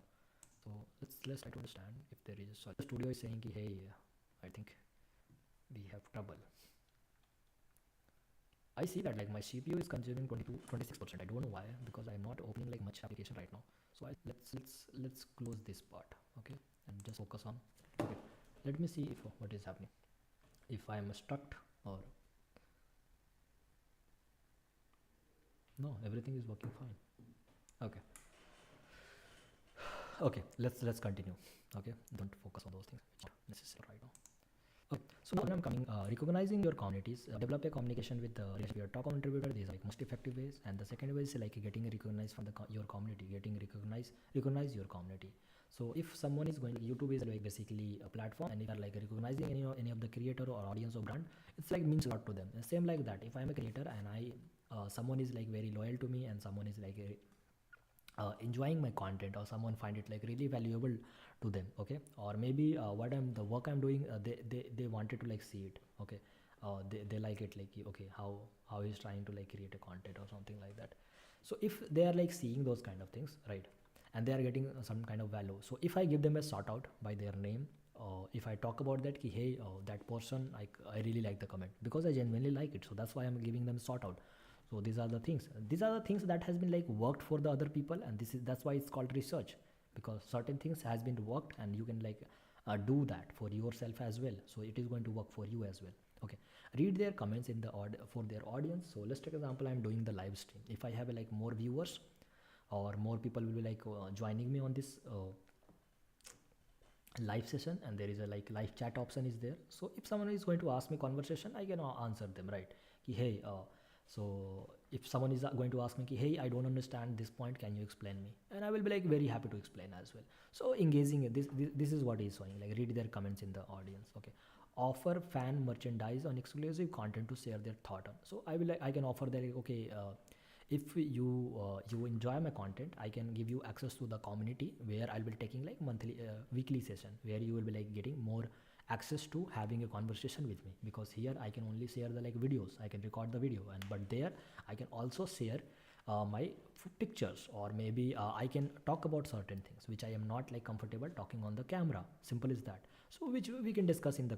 so let's try to understand if there is a the studio is saying कि hey I think we have trouble. I see that like my CPU is consuming 26%. I don't know why, because I'm not opening like much application right now. So let's close this part, okay, and just focus on. Okay, let me see if what is happening. If I am stuck or no, everything is working fine. Okay. Okay, let's continue. Okay, don't focus on those things which are necessary right now. Okay, so now I'm coming, recognizing your communities, develop a communication with your top contributor. These are like most effective ways, and the second way is like getting recognized from the your community, recognize your community. So if someone is going, YouTube is like basically a platform, and if you are like recognizing any of the creator or audience or brand, it's like means a lot to them. And same like that, if I'm a creator and I someone is like very loyal to me, and someone is like enjoying my content, or someone find it like really valuable to them, okay, or maybe the work I'm doing, they wanted to like see it, okay, they like it, like okay, how he's trying to like create a content or something like that. So if they are like seeing those kind of things, right, and they are getting some kind of value, so if I give them a shout out by their name, if I talk about that ki, hey, that person, like I really like the comment because I genuinely like it, so that's why I'm giving them shout out. So these are the things that has been like worked for the other people, and that's why it's called research, because certain things has been worked and you can like do that for yourself as well, so it is going to work for you as well. Okay, read their comments in the for their audience. So let's take example, I'm doing the live stream. If I have like more viewers or more people will be like joining me on this live session, and there is a like live chat option is there, so if someone is going to ask me conversation, I can answer them, right, ki, hey, so if someone is going to ask me ki, hey, I don't understand this point, can you explain me, and I will be like very happy to explain as well. So engaging this is what is showing, like read their comments in the audience. Okay, offer fan merchandise on exclusive content to share their thought on. So I can offer that, okay, if you enjoy my content, I can give you access to the community, where I'll be taking like monthly weekly session, where you will be like getting more access to having a conversation with me, because here I can only share the like videos, I can record the video, and but there I can also share my pictures, or maybe I can talk about certain things which I am not like comfortable talking on the camera, simple as that. So which we can discuss in the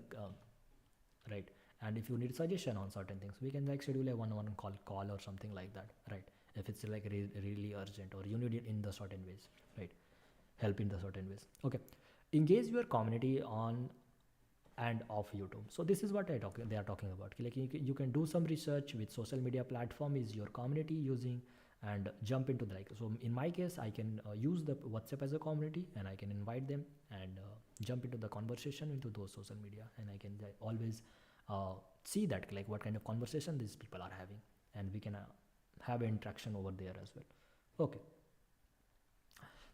right, and if you need suggestion on certain things, we can like schedule a one-on-one call or something like that, right, if it's like really urgent, or you need it in the certain ways, right, help in the certain ways. Okay, engage your community on and off YouTube. So this is what they are talking about. Like you can do some research with social media platform is your community using, and jump into the like. So in my case, I can use the WhatsApp as a community, and I can invite them and jump into the conversation into those social media, and I can always see that like what kind of conversation these people are having, and we can have interaction over there as well. Okay.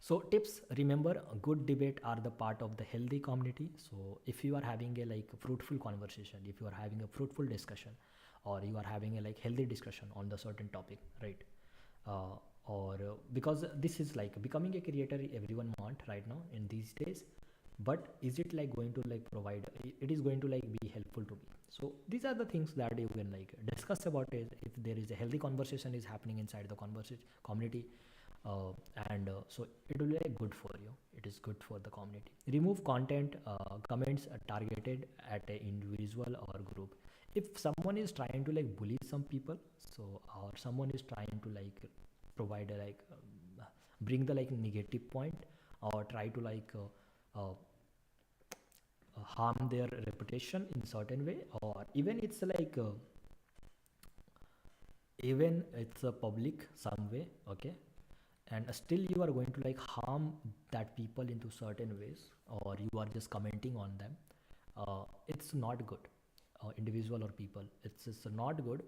So tips, remember, a good debate are the part of the healthy community. So if you are having a like fruitful conversation, if you are having a fruitful discussion, or you are having a like healthy discussion on the certain topic, right, because this is like becoming a creator everyone want right now in these days, but is it like going to like provide, it is going to like be helpful to me. So these are the things that you can like discuss about it, if there is a healthy conversation is happening inside the conversation community, so it will be like good for you, it is good for the community. Remove content comments targeted at an individual or group. If someone is trying to like bully some people, so or someone is trying to like provide a like bring the like negative point, or try to like harm their reputation in certain way, or even it's like even it's a public some way, okay, and still you are going to like harm that people into certain ways, or you are just commenting on them, it's not good. Individual or people, it's not good.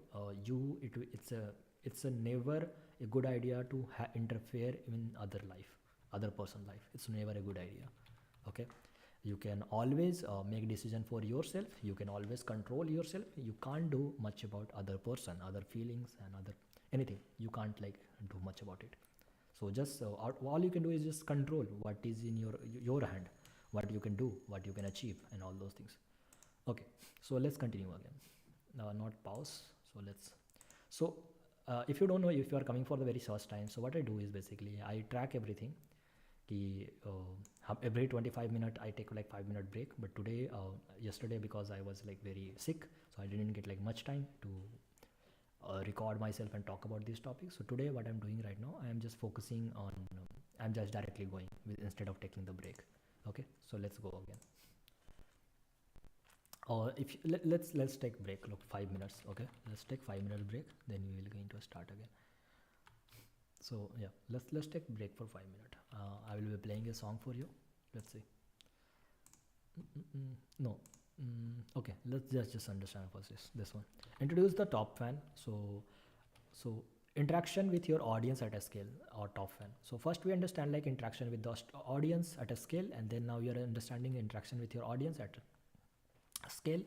It's a never a good idea to interfere in other person life. It's never a good idea. Okay, you can always make decision for yourself, you can always control yourself, you can't do much about other person, other feelings, and other anything, you can't like do much about it. So just all you can do is just control what is in your hand, what you can do, what you can achieve, and all those things. Okay, so let's continue again. Not pause. So let's. So if you don't know, if you are coming for the very first time, so what I do is basically I track everything. कि every 25 minutes I take like 5-minute break, but today yesterday because I was like very sick, so I didn't get like much time to record myself and talk about these topics. So today what I'm doing right now, I am just focusing on I'm just directly going with, instead of taking the break. Okay, so let's go again. Or if let's take break, look, 5 minutes. Okay, let's take 5-minute break, then we will going to start again. So yeah, let's take break for 5 minutes. I will be playing a song for you. Let's see. No. Okay, let's just understand first this one. Introduce the top fan. So interaction with your audience at a scale, or top fan. So first we understand like interaction with the audience at a scale, and then now you're understanding interaction with your audience at a scale.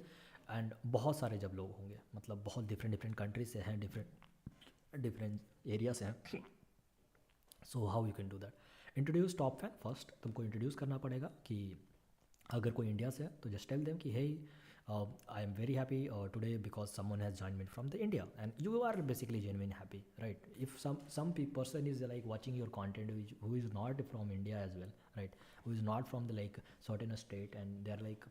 And बहुत सारे जब लोग होंगे, मतलब बहुत different countries से हैं, different areas हैं. So how you can do that? Introduce top fan first. तुमको introduce करना पड़ेगा कि अगर कोई इंडिया से है तो just tell them कि hey, I am very happy today because someone has joined me from the India, and you are basically genuinely happy, right? If some person is like watching your content who is not from India as well, right? Who is not from the like certain state, and they are like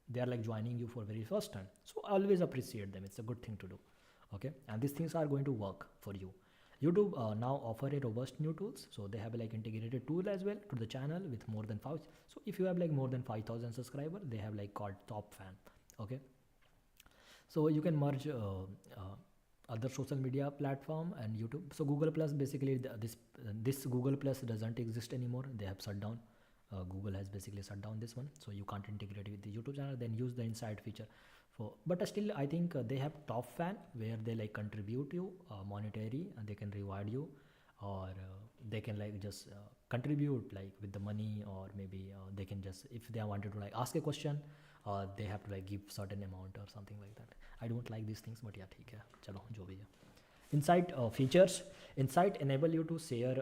they are like joining you for very first time. So always appreciate them. It's a good thing to do. Okay, and these things are going to work for you. YouTube now offer a robust new tools, so they have like integrated tool as well to the channel with more than 5. So if you have like more than 5,000 subscribers, they have like called top fan. Okay, so you can merge other social media platform and YouTube. So Google Plus, basically this Google Plus doesn't exist anymore. They have shut down. Google has basically shut down this one, so you can't integrate with the YouTube channel. Then use the inside feature. But still I think they have top fan where they like contribute you monetary, and they can reward you, or they can like just contribute like with the money, or maybe they can just, if they wanted to like ask a question, they have to like give certain amount or something like that. I don't like these things, but yeah, ठीक है, चलो जो भी है. Insight features. Insight enable you to share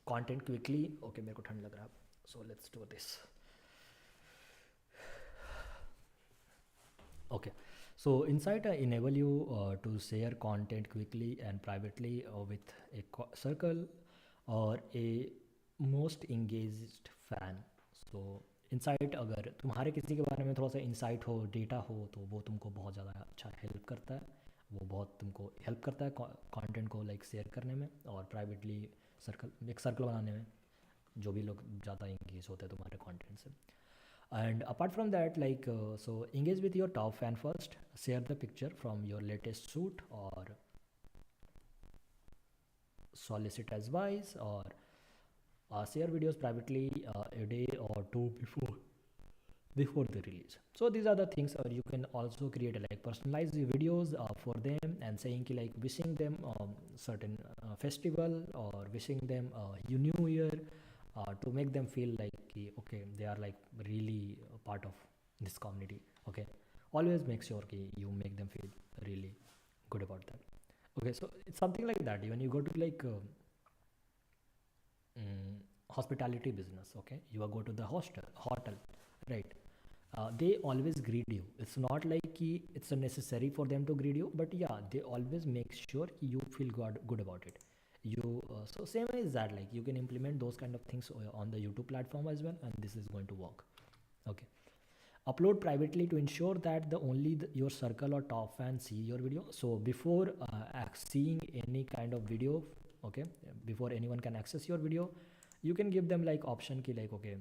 content quickly. Okay, मेरे को ठंड लग रहा है, so let's do this. Okay, so Insight enable you to share content quickly and privately with a circle or a most engaged fan. So Insight, अगर तुम्हारे किसी के बारे में थोड़ा सा इंसाइट हो, डेटा हो, तो वो तुमको बहुत ज़्यादा अच्छा हेल्प करता है. वो बहुत तुमको हेल्प करता है कंटेंट को लाइक शेयर करने में, और प्राइवेटली एक सर्कल बनाने में, जो भी लोग ज़्यादा इंगेज होते हैं तुम्हारे कंटेंट से. And apart from that, like so engage with your top fan first. Share the picture from your latest shoot, or solicit advice, or share videos privately a day or two before the release. So these are the things. Or you can also create like personalized videos for them, and saying ki, like wishing them certain festival, or wishing them new year, to make them feel like okay, they are like really a part of this community. Okay, always make sure you make them feel really good about that. Okay, so it's something like that. When you go to like hospitality business, okay, you go to the hotel, right? They always greet you. It's not like it's necessary for them to greet you, but yeah, they always make sure you feel good about it. So same is that, like you can implement those kind of things on the YouTube platform as well, and this is going to work. Okay, upload privately to ensure that your circle or top fans see your video. So before seeing any kind of video, okay, before anyone can access your video, you can give them like option ki like okay,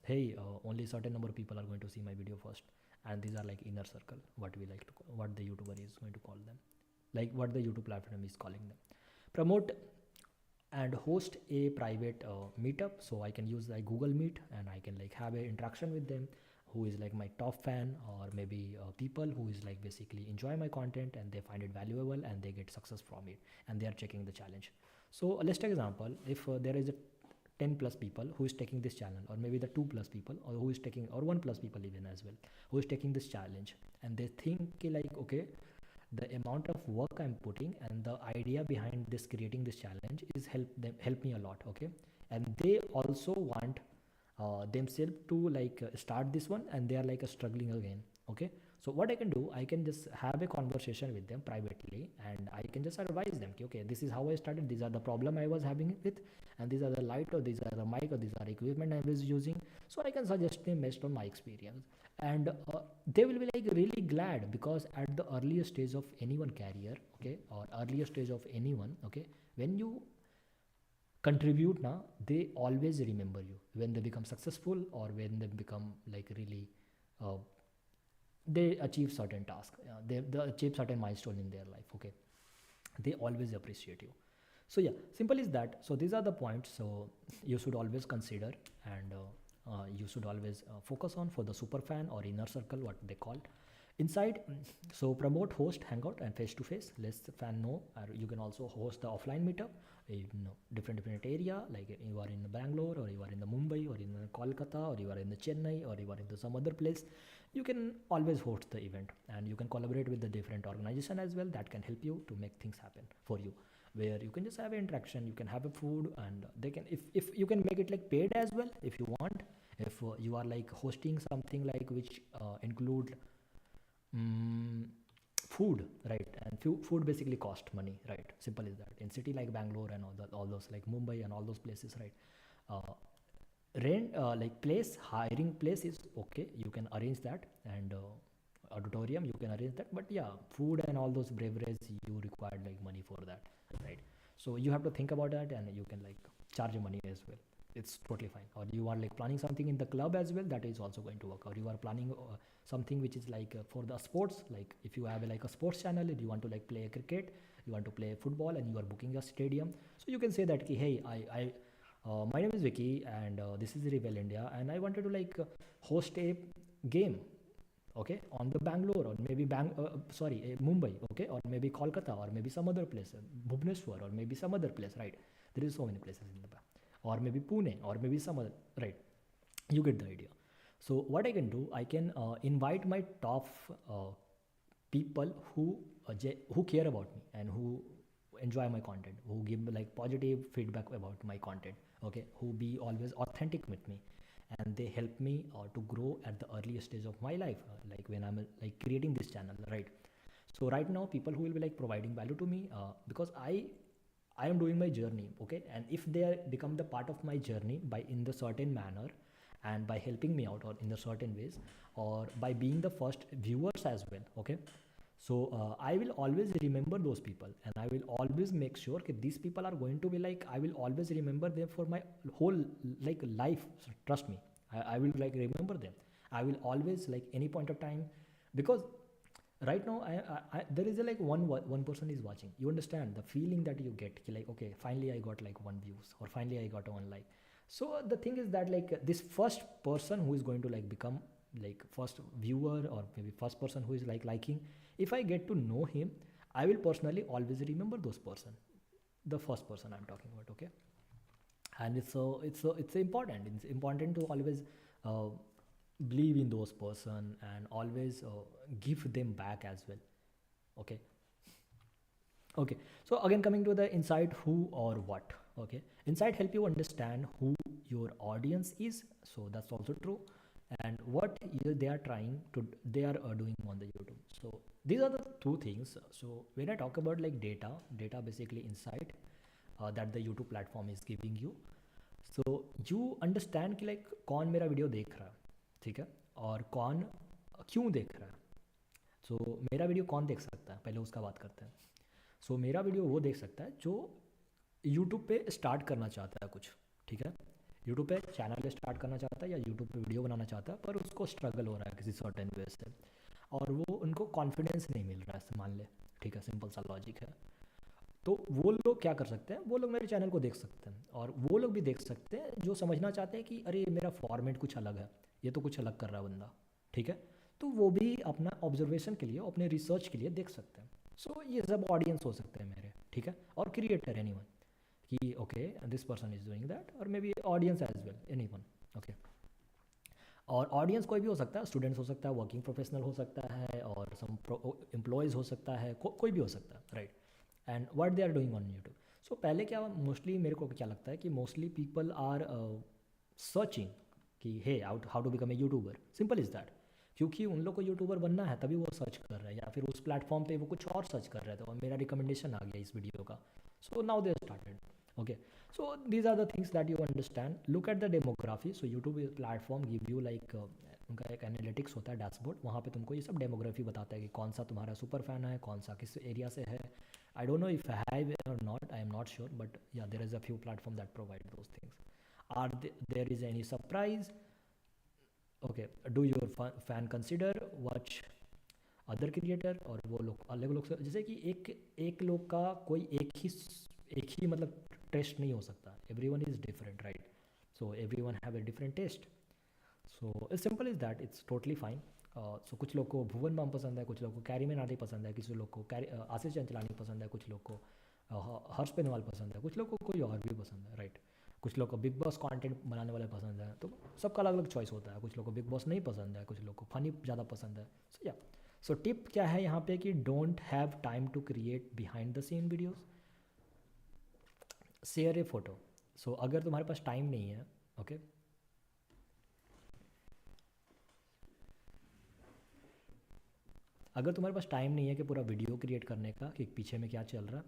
hey, only certain number of people are going to see my video first, and these are like inner circle, what the YouTuber is going to call them, like what the YouTube platform is calling them. Promote and host a private meetup. So I can use like Google Meet, and I can like have a interaction with them who is like my top fan, or maybe people who is like basically enjoy my content and they find it valuable and they get success from it, and they are checking the challenge. So let's take example, if there is a 10 plus people who is taking this challenge, or maybe the 2 plus people, or who is taking, or 1 plus people even as well, who is taking this challenge, and they think like okay, the amount of work I'm putting and the idea behind creating this challenge is help me a lot. Okay, and they also want themselves to like start this one, and they are like struggling again. Okay, so what I can do, I can just have a conversation with them privately, and I can just advise them, okay, this is how I started, these are the problem I was having with, and these are the light, or these are the mic, or these are equipment I was using. So I can suggest them based on my experience, and they will be like really glad, because at the earliest stage of anyone career, okay, or earliest stage of anyone, okay, when you contribute now, they always remember you when they become successful, or when they become like really uh, they achieve certain task, they achieve certain milestone in their life. Okay, they always appreciate you. So yeah, simple is that. So these are the points, so you should always consider, and you should always focus on for the super fan or inner circle, what they call inside. So promote, host, hangout, and face to face, let the fan know. Or you can also host the offline meetup in different area, like you are in Bangalore, or you are in the Mumbai, or in the Kolkata, or you are in the Chennai, or you are in the some other place. You can always host the event, and you can collaborate with the different organization as well, that can help you to make things happen for you, where you can just have an interaction, you can have a food, and they can, if you can make it like paid as well if you want, if you are like hosting something like which include food, right? And food basically cost money, right? Simple is that. In city like Bangalore and all those like Mumbai and all those places, right? uh, Rent, like place, hiring place is okay, you can arrange that, and auditorium you can arrange that, but yeah, food and all those beverages, you require like money for that, right? So you have to think about that, and you can like charge money as well, it's totally fine. Or you are like planning something in the club as well, that is also going to work. Or you are planning something which is like for the sports, like if you have like a sports channel and you want to like play a cricket, you want to play football, and you are booking a stadium, so you can say that hey, my name is Vicky, and this is RebelIndia, and I wanted to like host a game, okay, on the Bangalore, or maybe Mumbai, okay, or maybe Kolkata, or maybe some other place, Bhubaneswar, or maybe some other place, right? There is so many places in the back, or maybe Pune, or maybe some other, right? You get the idea. So what I can do, I can invite my top people who care about me, and who enjoy my content, who give me like positive feedback about my content, okay, who be always authentic with me, and they help me to grow at the earliest stage of my life, like when I'm like creating this channel, right? So right now, people who will be like providing value to me, because I am doing my journey, okay, and if they become the part of my journey by in the certain manner, and by helping me out or in the certain ways, or by being the first viewers as well, okay, so I will always remember those people, and I will always make sure that these people are going to be like, I will always remember them for my whole like life. So trust me, I will like remember them. I will always like any point of time, because right now there is a, like one person is watching, you understand the feeling that you get, like okay, finally I got like one views, or finally I got one like. So the thing is that like this first person who is going to like become like first viewer, or maybe first person who is like liking, if I get to know him, I will personally always remember those person, the first person I'm talking about, okay. And it's important to always uh, believe in those person, and always give them back as well, okay. Okay, so again, coming to the insight, who or what, okay. Insight help you understand who your audience is, so that's also true, and what they are trying to, they are doing on the YouTube. So these are the two things. So when I talk about like data basically insight that the YouTube platform is giving you, so you understand कि like कौन मेरा video देख रहा है, ठीक है, और कौन क्यों देख रहा है. सो मेरा वीडियो कौन देख सकता है, पहले उसका बात करते हैं. सो मेरा वीडियो वो देख सकता है जो यूट्यूब पे स्टार्ट करना चाहता है कुछ, ठीक है, यूट्यूब पे चैनल स्टार्ट करना चाहता है, या यूट्यूब पे वीडियो बनाना चाहता है, पर उसको स्ट्रगल हो रहा है किसी सर्टेन वे से, और वो उनको कॉन्फिडेंस नहीं मिल रहा है, मान ले, ठीक है, सिंपल सा लॉजिक है. तो वो लोग क्या कर सकते हैं, वो लोग मेरे चैनल को देख सकते हैं, और वो लोग भी देख सकते हैं जो समझना चाहते हैं कि अरे मेरा फॉर्मेट कुछ अलग है, ये तो कुछ अलग कर रहा है बंदा, ठीक है, तो वो भी अपना ऑब्जर्वेशन के लिए, अपने रिसर्च के लिए देख सकते हैं. सो ये सब ऑडियंस हो सकते हैं मेरे, ठीक है, और क्रिएटर एनीवन, कि okay this person is doing that, और maybe audience as well, anyone, okay. और ऑडियंस कोई भी हो सकता है, स्टूडेंट्स हो सकता है, वर्किंग प्रोफेशनल हो सकता है, और सम एम्प्लॉयज़ हो सकता है, कोई भी हो सकता है, right. And what they are doing on YouTube. सो पहले क्या मोस्टली मेरे को क्या लगता है कि मोस्टली पीपल आर सर्चिंग कि hey how to become a YouTuber, simple is that. क्योंकि उन लोग को यूट्यूबर बनना है तभी वो सर्च कर रहे हैं, या फिर उस प्लेटफॉर्म पे वो कुछ और सर्च कर रहे थे और मेरा रिकमेंडेशन आ गया इस वीडियो का, so now they started. Okay, so these are the things that you understand. Look at the demography. So YouTube platform give you like, उनका एक एनालिटिक्स होता है डैशबोर्ड, वहाँ पे तुमको ये सब डेमोग्राफी बताता है कि कौन सा तुम्हारा सुपर फैन है, कौन सा किस एरिया से है। I don't know if I have और not, I am not sure, but yeah there is a few platform that provide those things. Or there is any surprise? Okay, do your fan consider watch other creator? और वो लोग अलग लोग जैसे कि एक लोग का कोई एक ही मतलब टेस्ट नहीं हो सकता, everyone is different, right? So everyone have a different taste, so it's simple is that, it's totally fine. सो कुछ लोग को भुवन बाम पसंद है, कुछ लोग को कैरीमैन आदि पसंद है, किसी लोग को आशीष चंचलानी पसंद है, कुछ लोग को हर्ष पेनवाल पसंद है, कुछ लोग को कोई और भी पसंद है, राइट? कुछ लोग को बिग बॉस कंटेंट बनाने वाले पसंद है, तो सबका अलग अलग चॉइस होता है। कुछ लोग को बिग बॉस नहीं पसंद है, कुछ लोग को फनी ज़्यादा पसंद है। सो या, सो टिप क्या है यहाँ पे कि don't have time to create behind the scene videos, share a photo. सो अगर तुम्हारे पास टाइम नहीं है, ओके, अगर तुम्हारे पास टाइम नहीं है कि पूरा वीडियो क्रिएट करने का कि पीछे में क्या चल रहा,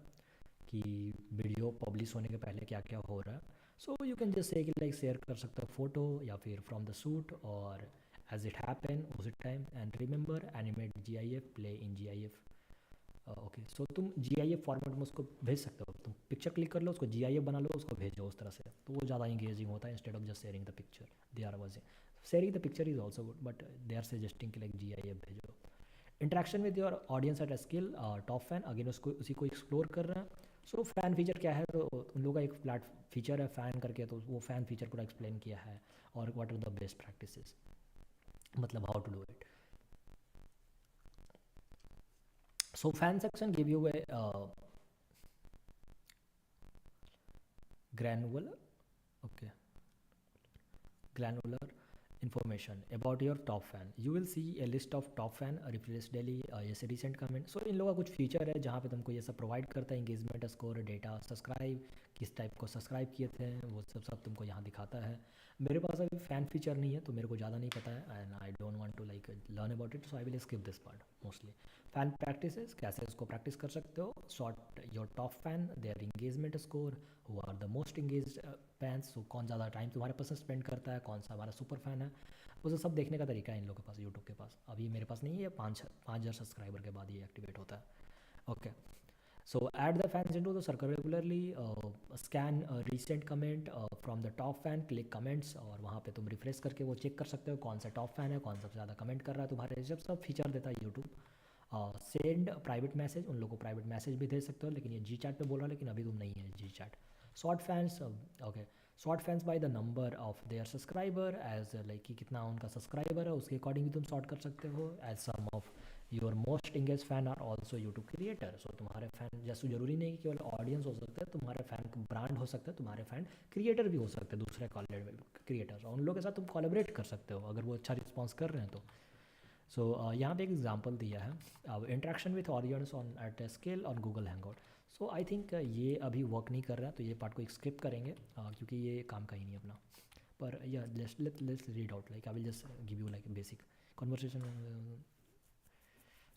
कि वीडियो पब्लिश होने के पहले क्या क्या हो रहा है, सो यू कैन जस्ट से कि लाइक शेयर कर सकते हो फोटो या फिर फ्रॉम द शूट और एज इट हैपन उस time, and remember animate GIF, play in GIF। Okay, so तुम GIF फॉर्मेट में उसको भेज सकते हो, तुम पिक्चर क्लिक कर लो, उसको GIF बना लो, उसको भेजो उस तरह से, तो वो ज़्यादा इंगेजिंग होता है instead of just sharing the picture. They are वाजिंग sharing the picture is also good, but they are suggesting कि लाइक GIF भेजो। Interaction with your audience at a skill, top fan, again उसको उसी को explore कर रहे हैं। सो fan feature क्या है, तो उन लोगों का एक फ्लैट फीचर है फैन करके, तो वो फैन फीचर पूरा एक्सप्लेन किया है, और what are the best practices, मतलब how to do it. So fan section give you a granular, okay, granular information about your top fan. You will see a list of top fan refresh daily, जैसे recent comment. So इन लोगों का कुछ feature है जहाँ पे तुमको ये सब प्रोवाइड करता है, इंगेजमेंट स्कोर, डेटा, सब्सक्राइब, किस टाइप को सब्सक्राइब किए थे, वो सब तुमको यहाँ दिखाता है। मेरे पास अभी फ़ैन फीचर नहीं है तो मेरे को ज़्यादा नहीं पता है, and I don't want to like learn about it, so I will skip this part mostly. Fan practices, कैसे उसको प्रैक्टिस कर सकते हो, sort your top fan, their engagement score, who are the most engage fans, so कौन ज़्यादा time तुम्हारे पास spend करता है, कौन सा हमारा सुपर फैन है, वो सब देखने का तरीका है इन लोगों के पास, यूट्यूब के पास। अभी मेरे पास नहीं है, 5,000 सब्सक्राइबर के बाद ये एक्टिवेट होता है। Okay, so add the fans into the circle regularly, scan recent comment from the top fan, click comments, और वहाँ पे तुम रिफ्रेश करके वो चेक कर सकते हो कौन सा टॉप फैन है, कौन सबसे ज़्यादा कमेंट कर रहा है तुम्हारे, सब फीचर देता है यूट्यूब। सेंड प्राइवेट मैसेज, उन लोगों को प्राइवेट मैसेज भी दे सकते हो, लेकिन ये जी चैट पे बोल रहा है, लेकिन अभी तुम नहीं है जी chat. Sort fans, okay, sort fans by the number of their subscriber, as like कि कितना उनका सब्सक्राइबर है उसके अकॉर्डिंग भी तुम शॉर्ट कर सकते हो। As some of your most engage fan are also YouTube creator, so तुम्हारे फैन जैसे जरूरी नहीं कि केवल ऑडियंस हो सकता है, तुम्हारे फैन ब्रांड हो सकता है, तुम्हारे फैन क्रिएटर भी हो सकते हैं, दूसरे क्रिएटर्स, उन लोगों के साथ तुम कोलैबोरेट कर सकते हो अगर वो अच्छा रिस्पॉन्स कर रहे हैं तो। सो यहाँ पे एक एग्जांपल दिया है, interaction with audience on at a scale on Google hangout. So I think ये अभी वर्क नहीं कर रहा है, तो ये पार्ट को स्किप करेंगे, क्योंकि ये काम का ही नहीं अपना। पर या let's read out, like I will just give you like basic conversation.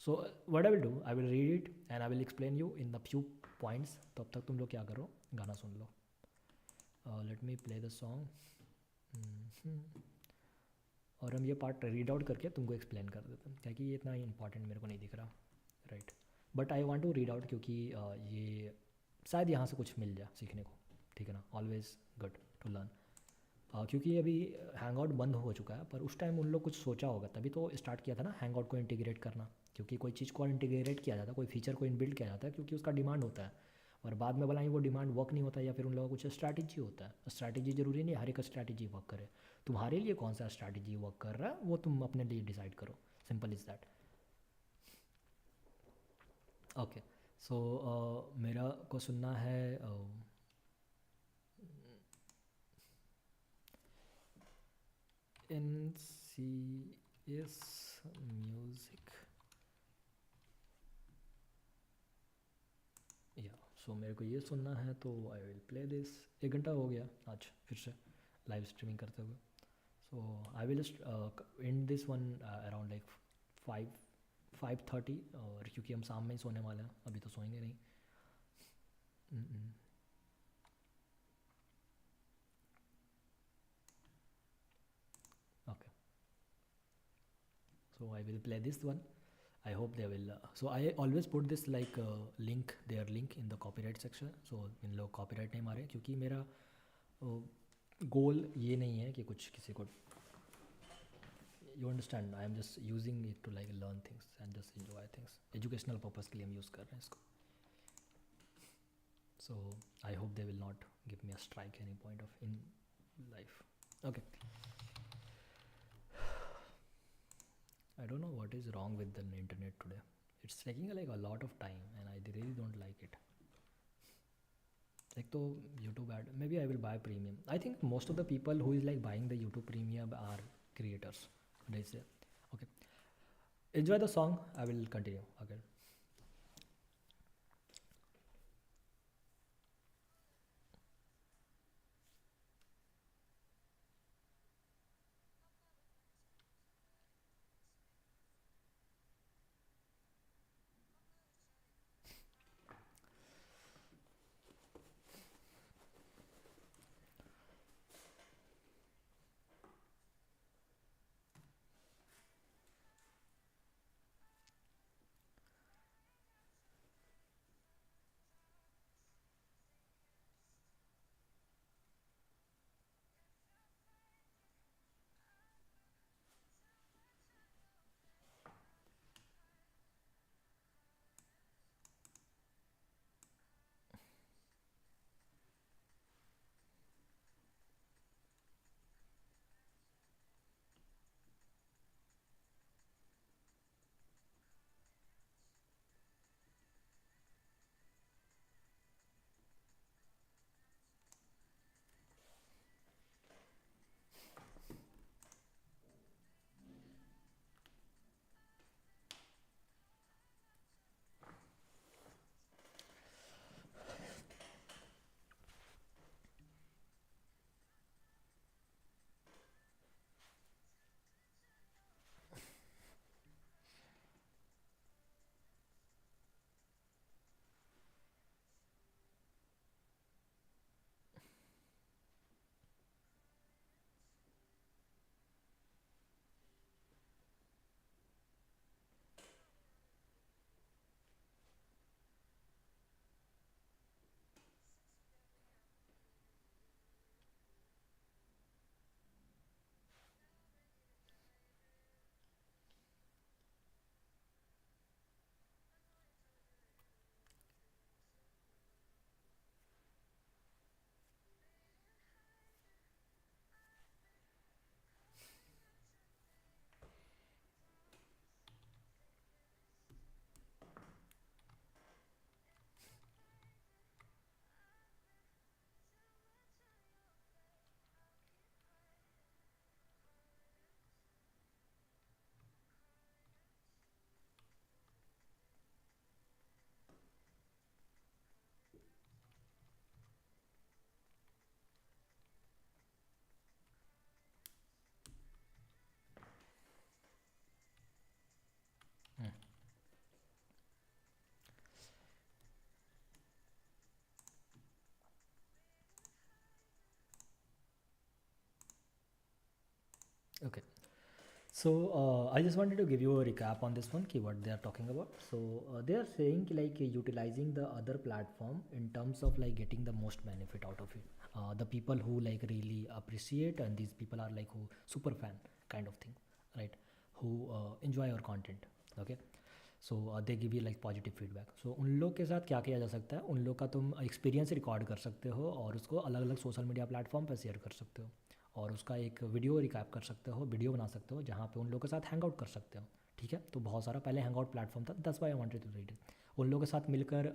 So what I will do, I will read it and I will explain you in the few points, तब तक तुम लोग क्या करो, गाना सुन लो। Let me play the song, और हम ये पार्ट रीड आउट करके तुमको एक्सप्लेन कर देते हैं, क्योंकि ये इतना इंपॉर्टेंट मेरे को नहीं दिख रहा, right? But I want to read out, क्योंकि ये शायद यहाँ से कुछ मिल जाए सीखने को, ठीक है ना? Always good to learn. क्योंकि अभी हैंग आउट बंद हो चुका है, पर उस टाइम उन लोग कुछ सोचा होगा, तभी तो स्टार्ट किया था ना हैंग आउट को इंटीग्रेट करना। क्योंकि कोई चीज़ को इंटीग्रेट किया जाता है, कोई फीचर को इनबिल्ड किया जाता है, क्योंकि उसका डिमांड होता है, और बाद में भला वो डिमांड वर्क नहीं होता, या फिर उन लोगों का कुछ स्ट्रैटेजी होता है। स्ट्रैटेजी जरूरी नहीं हर एक स्ट्रैटेजी वर्क करे, तुम्हारे लिए कौन सा स्ट्रैटेजी वर्क कर रहा है वो तुम अपने लिए डिसाइड करो, सिंपल इज़ दैट। ओके, सो मेरा को सुनना है NCS म्यूज़िक, या सो मेरे को ये सुनना है, तो आई विल प्ले दिस। 1 घंटा हो गया आज फिर से लाइव स्ट्रीमिंग करते हुए, So I will just end this one around like 5:30 और क्योंकि हम शाम में ही सोने वाले हैं, अभी तो सोएंगे नहीं. Mm-mm. Okay, so I will play this one. I hope they will. So I always put this like link, their link in the copyright section. So इन लोग copyright नहीं मारे, क्योंकि मेरा गोल ये नहीं है कि कुछ किसी को, you understand, I am just using it to like learn things and just enjoy things. Educational purpose के लिए हम use कर रहे हैं इसको. So I hope they will not give me a strike any point of in life. Okay. I don't know what is wrong with the internet today. It's taking like a lot of time and I really don't like it. Like, तो YouTube ad, maybe I will buy premium. I think most of the people who is like buying the YouTube premium are creators, they say. Okay, enjoy the song. I will continue. Okay. Hmm. Okay. So I just wanted to give you a recap on this one, what they are talking about. So they are saying like utilizing the other platform in terms of like getting the most benefit out of it. The people who like really appreciate, and these people are like who super fan kind of thing, right? Who enjoy your content. Okay. So they give you like positive feedback. So उन लोग के साथ क्या किया जा सकता है, उन लोग का तुम एक्सपीरियंस रिकॉर्ड कर सकते हो और उसको अलग अलग सोशल मीडिया प्लेटफॉर्म पर शेयर कर सकते हो, और उसका एक वीडियो रिकैप कर सकते हो, वीडियो बना सकते हो जहाँ पे उन लोगों के साथ हैंग आउट कर सकते हो. ठीक है, तो बहुत सारा पहले हैंग आउट प्लेटफॉर्म था, that's why I wanted to read it. उन लोगों के साथ मिलकर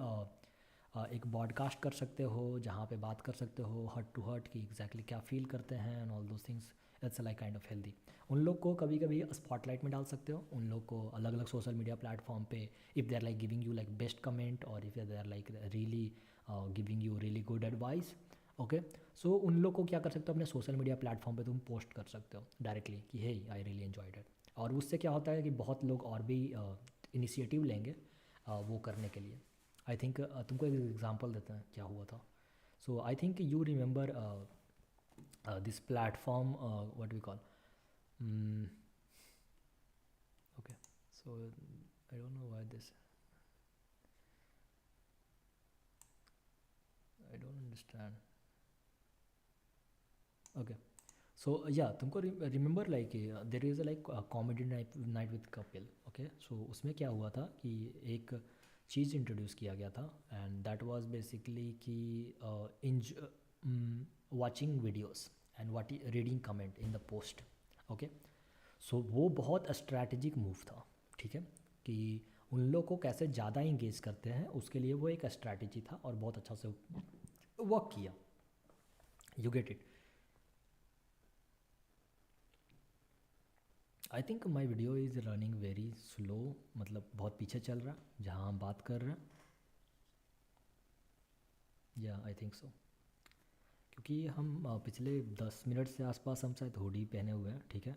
एक पॉडकास्ट कर सकते हो जहाँ पे बात कर सकते हो हर्ट टू हर्ट कि एग्जैक्टली क्या फील करते हैं and all those things. It's like kind of healthy. उन लोग को कभी कभी स्पॉटलाइट में डाल सकते हो, उन लोग को अलग अलग सोशल मीडिया प्लेटफॉर्म पे, if they are like giving you like best comment, और if they are like really giving you really good advice, okay. So उन लोग को क्या कर सकते हो, अपने सोशल मीडिया प्लेटफॉर्म पे तुम पोस्ट कर सकते हो डायरेक्टली कि hey I really enjoyed it. और उससे क्या होता है कि बहुत लोग और भी इनिशिएटिव लेंगे वो करने के लिए। आई थिंक तुमको एक एग्जांपल देते हैं क्या हुआ था। So I think you remember this platform, what we call, okay, so I don't know why this, I don't understand. Okay, so yeah, तुमको remember like there is like comedy night with Kapil. Okay, so उसमें क्या हुआ था कि एक चीज़ introduce किया गया था एंड दैट वाज बेसिकली कि इंज watching videos and what reading comment in the post. Okay, so वो बहुत स्ट्रैटेजिक मूव था, ठीक है, कि उन लोग को कैसे ज़्यादा इंगेज करते हैं उसके लिए वो एक स्ट्रैटेजी था और बहुत अच्छा से वर्क किया। You get it. I think my video is running very slow, मतलब बहुत पीछे चल रहा है जहाँ हम बात कर रहे हैं। या आई थिंक सो, क्योंकि हम पिछले 10 मिनट से आसपास हम शायद हुडी पहने हुए हैं, ठीक है।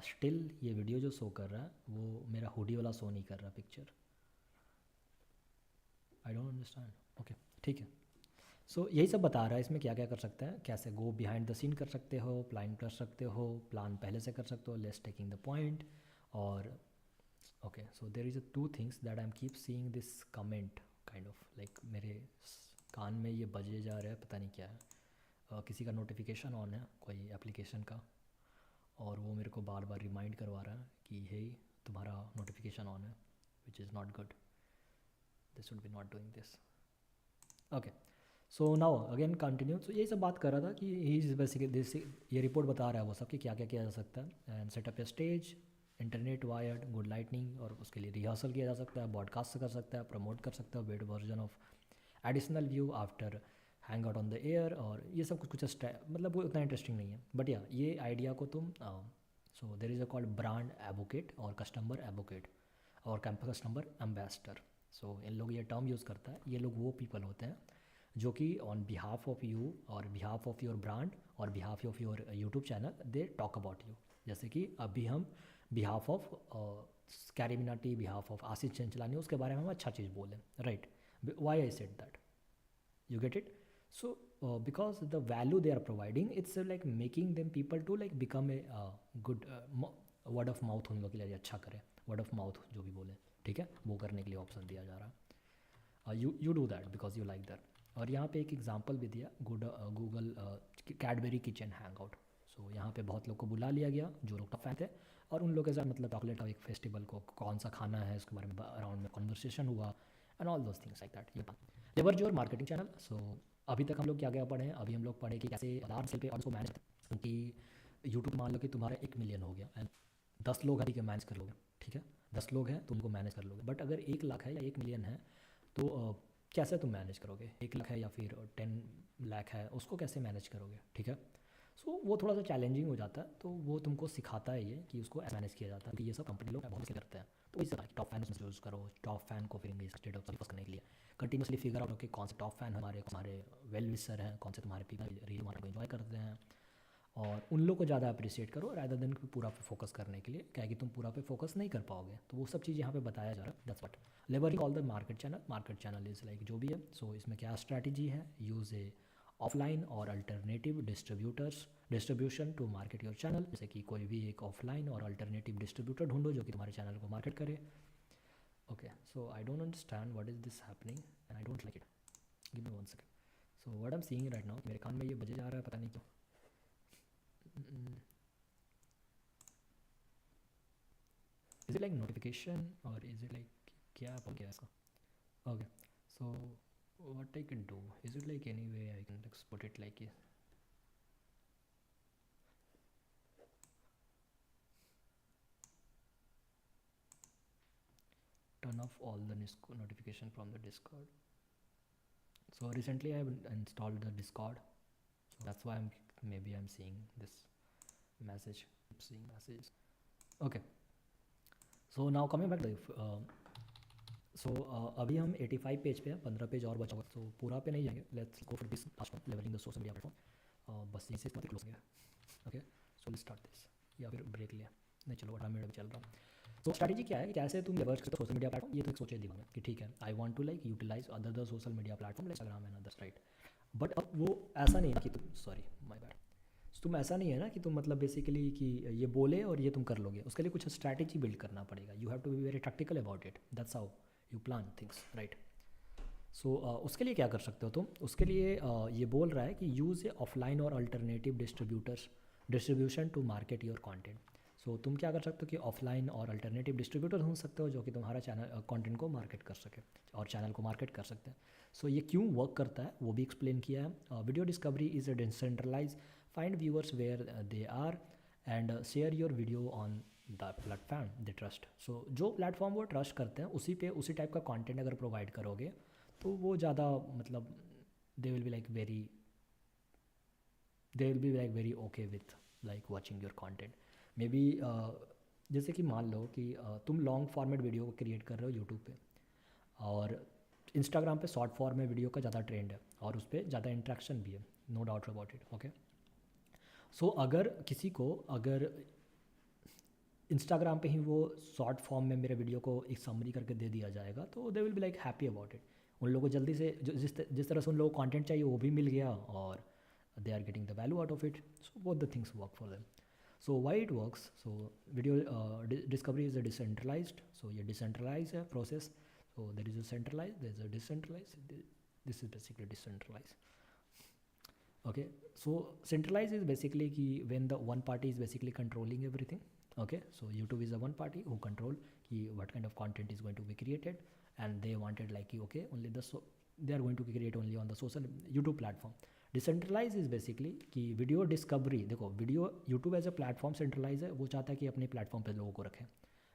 स्टिल ये वीडियो जो शो कर रहा है वो मेरा हुडी वाला शो नहीं कर रहा picture. I don't understand. Okay, ठीक है। सो यही सब बता रहा है इसमें क्या क्या कर सकते हैं, कैसे गो बिहाइंड द सीन कर सकते हो, प्लान कर सकते हो, प्लान पहले से कर सकते हो, लेट्स टेकिंग द पॉइंट। और okay, so there is a two things that I am keep seeing this comment kind of like मेरे कान में ये बजे जा रहा है, पता नहीं क्या है। किसी का नोटिफिकेशन ऑन है कोई एप्लीकेशन का, और वो मेरे को बार बार रिमाइंड करवा रहा है कि हे तुम्हारा नोटिफिकेशन ऑन है, which is not good, this should be not doing this. Okay, so now again continue. So यही सब बात कर रहा था कि ही इज़ बेसिकली दिस, ये रिपोर्ट बता रहा है वो सब कि क्या क्या किया जा सकता है। And setup a stage, internet wired, good lightning, और उसके लिए रिहर्सल किया जा सकता है, ब्रॉडकास्ट कर सकता है, प्रमोट कर सकता है, वेड version of additional view after hang out on the air, और ये सब कुछ कुछ मतलब वो उतना इंटरेस्टिंग नहीं है। बट या ये आइडिया को तुम so there is a called brand advocate और कस्टमर एडवोकेट और कस्टमर एम्बेसडर। सो इन लोग ये टर्म यूज़ करता है, ये लोग वो पीपल होते हैं जो कि ऑन बिहाफ ऑफ यू और बिहाफ ऑफ योर ब्रांड और behalf of your YouTube channel they talk about you. जैसे कि अभी हम behalf of CarryMinati, behalf of Ashish Chanchlani, उसके बारे में हम अच्छा चीज़ बोलें, right. Why I said that, you get it? So because the value they are providing, it's like making them people to like become a good word of mouth, उन लोग के लिए अच्छा करे, word of mouth जो भी बोले, ठीक है, वो करने के लिए ऑप्शन दिया जा रहा है। You do that because you like that. और यहाँ पे एक एग्जांपल भी दिया, Google Cadbury kitchen hang out. So यहाँ पे बहुत लोग को बुला लिया गया जो लोग टॉप फैन थे, और उन लोग के साथ मतलब चॉकलेट का एक फेस्टिवल को कौन सा खाना है उसके बारे में अराउंड में कॉन्वर्सेशन हुआ and all those things like that. ये लेवर योर मार्केटिंग चैनल। सो अभी तक हम लोग क्या क्या पढ़े हैं, अभी हम लोग पढ़े कि कैसे लार्ज स्केल पे ऑडियंस को मैनेज, क्योंकि यूट्यूब मान लो कि तुम्हारा 1 मिलियन हो गया एंड 10 लोग है, ठीक है, मैनेज कर लोगे, ठीक है, 10 लोग हैं तुमको मैनेज कर लोगे। बट अगर 1 लाख है या 1 मिलियन है तो कैसे तुम मैनेज करोगे? 1 लाख है या फिर 10 लाख है, उसको कैसे मैनेज करोगे, ठीक है। सो वो थोड़ा सा चैलेंजिंग हो जाता है, तो वो तुमको सिखाता है ये कि उसको मैनेज किया जाता है, कि ये सब कंपनी लोग बहुत करते हैं। तो इस टॉप फैन यूज़ करो, टॉप फैन को फिर स्टेट ऑफ सर्विस करने के लिए कंटिन्यूसली फिगर आउट हो कि कौन से टॉप फैन हमारे वेल विशर हैं, कौन से तुम्हारे पीपल रील हमारे को एंजॉय करते हैं, और उन लोग को ज़्यादा अप्रिशिएट करो रादर देन पूरा पे फोकस करने के लिए, क्या है कि तुम पूरा पे फोकस नहीं कर पाओगे। तो वो सब चीज़ यहाँ पे बताया जा रहा है। That's what leveraging all the market channel. Market channel is like जो भी है। सो इसमें क्या स्ट्रैटेजी है, यूज़ ए ऑफलाइन और alternative distribution to market your channel. जैसे कि कोई भी एक ऑफलाइन और अल्टरनेटिव डिस्ट्रीब्यूटर ढूंढो जो कि तुम्हारे चैनल को मार्केट करे। Okay, so I don't understand what is this happening and I don't like it. Give me 1 second. So what I am seeing right now, मेरे कान में ये बजे जा रहा है, पता नहीं क्यों। इज इट लाइक नोटिफिकेशन और इज इट लाइक क्या हो गया इसका? Okay, so what I can do, is it like any way I can export it like turn off all the notification from the Discord. So recently I have installed the Discord, so that's why maybe I'm seeing this message, seeing messages. Okay, so now coming back to सो अभी हम 85 page पे हैं, 15 page और बचा हुआ, तो पूरा पे नहीं जाएंगे. Let's go for this last one, levelling the social media platform. बस यहीं से मतलब क्लोज होंगे. Okay, so let's start this. या फिर ब्रेक लिया नहीं, चलो 18 मिनट चल रहा. तो स्ट्रैटेजी क्या है, कैसे तुम लेवर्ज करते हो सोशल मीडिया प्लेटफॉर्म, ये तो एक सोचे दिमाग में कि ठीक है, I want to like utilise other the social media platform, Instagram and others, right. But अब वो ऐसा नहीं है कि तुम, सॉरी माय बैड, तुम ऐसा नहीं है ना कि तुम मतलब बेसिकली कि ये बोले और ये तुम कर लोगे. उसके लिए कुछ स्ट्रैटेजी बिल्ड करना पड़ेगा. You have to be very practical about it. That's how you plan things, right. So उसके लिए क्या कर सकते हो तुम, उसके लिए ये बोल रहा है कि यूज़ ए ऑफलाइन और alternative distribution to market your content. So तुम क्या कर सकते हो कि ऑफलाइन और अल्टरनेटिव डिस्ट्रीब्यूटर हो सकते हो जो कि तुम्हारा चैनल कंटेंट को मार्केट कर सके और चैनल को मार्केट कर सकते हैं. सो ये क्यों वर्क करता है वो भी एक्सप्लेन किया है. Video discovery is a decentralize, find viewers where they are and share your video on the platform they trust. So जो प्लेटफॉर्म वो ट्रस्ट करते हैं उसी पे उसी टाइप का कंटेंट अगर प्रोवाइड करोगे तो वो ज़्यादा मतलब they will be like very okay with like watching your content. May be जैसे कि मान लो कि तुम लॉन्ग फॉर्मेट वीडियो को क्रिएट कर रहे हो यूट्यूब पे, और इंस्टाग्राम पे शॉर्ट फॉर्म में वीडियो का ज़्यादा ट्रेंड है और उस पर ज़्यादा इंट्रैक्शन भी है, no doubt about it. Okay, so अगर किसी को अगर इंस्टाग्राम पे ही वो शॉर्ट फॉर्म में मेरे वीडियो को एक समरी करके दे दिया जाएगा तो they will be like happy about it. उन लोगों को जल्दी से जिस तरह से उन लोगों को कंटेंट चाहिए वो भी मिल गया और they are getting the value out of it. So both the things work for them. So why it works, so video discovery is a decentralized. So ये डिसेंट्रलाइज है process. So there is a centralize, there is a decentralize, this is basically decentralize. Okay, so centralized is basically ki when the one party is basically controlling everything. Okay, so YouTube is a one party who control ki what kind of content is going to be created, and they wanted like ki okay only they are going to create only on the social YouTube platform. Decentralized is basically कि video discovery, देखो video YouTube as a platform centralise है, वो चाहता है कि अपने platform पे लोगों को रखें.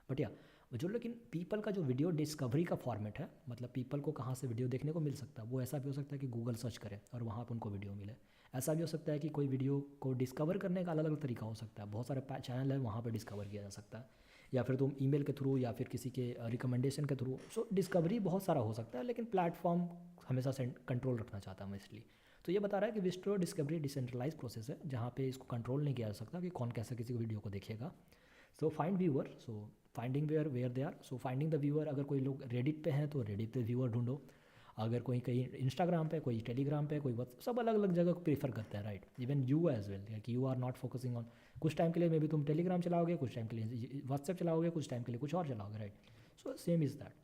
बट या जो लेकिन पीपल का जो वीडियो डिस्कवरी का फॉर्मेट है, मतलब पीपल को कहाँ से वीडियो देखने को मिल सकता है, वो ऐसा भी हो सकता है कि गूगल सर्च करें और वहाँ पर उनको वीडियो मिले. ऐसा भी हो सकता है कि कोई वीडियो को डिस्कवर करने का अलग अलग तरीका हो सकता है, बहुत सारे चैनल है वहाँ पर डिस्कवर किया जा सकता है, या फिर तुम ईमेल के थ्रू या फिर किसी के रिकमेंडेशन के थ्रू. सो डिस्कवरी बहुत सारा हो सकता है, लेकिन प्लेटफॉर्म हमेशा कंट्रोल रखना चाहता है इसलिए. तो ये बता रहा है कि विस्टो डिस्कवरी डिसेंट्रलाइज प्रोसेस है जहाँ पे इसको कंट्रोल नहीं किया जा सकता कि कौन कैसे किसी वीडियो को देखेगा. So find viewer, so finding where they are. So finding the viewer, अगर कोई लोग रेडिट पे हैं तो रेडिट पे व्यूअर ढूंढो. अगर कोई कहीं इंस्टाग्राम पे, कोई टेलीग्राम पे, कोई सब अलग अलग जगह को प्रीफर करते हैं, right. Even you as well, कि you are not focusing on, कुछ टाइम के लिए मे बी तुम टेलीग्राम चलाओगे, कुछ टाइम के लिए व्हाट्सएप चलाओगे, कुछ टाइम के लिए कुछ और चलाओगे, right. So same is that.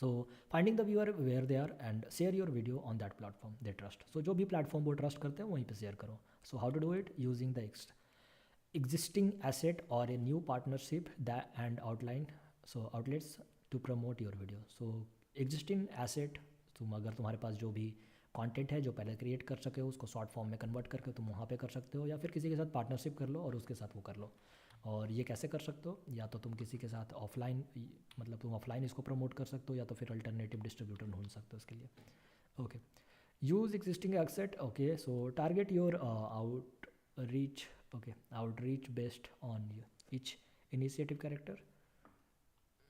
So finding the viewer where they are and share your video on that platform they trust. So जो भी प्लेटफॉर्म वो ट्रस्ट करते हैं वहीं पे शेयर करो. So how to do it, using the existing asset or a new partnership that and outline so outlets to promote your video. So existing asset, तुम अगर तुम्हारे पास जो भी कंटेंट है जो पहले क्रिएट कर सके हो उसको शॉर्ट फॉर्म में कन्वर्ट करके तुम वहाँ पे कर सकते हो, या फिर किसी के साथ पार्टनरशिप कर लो और उसके साथ वो कर लो. और ये कैसे कर सकते हो, या तो तुम किसी के साथ ऑफलाइन, मतलब तुम ऑफलाइन इसको प्रमोट कर सकते हो, या तो फिर अल्टरनेटिव डिस्ट्रीब्यूटर ढूंढ सकते हो इसके लिए. Okay, use existing asset. Okay, so target your outreach, okay, outreach based on each initiative character.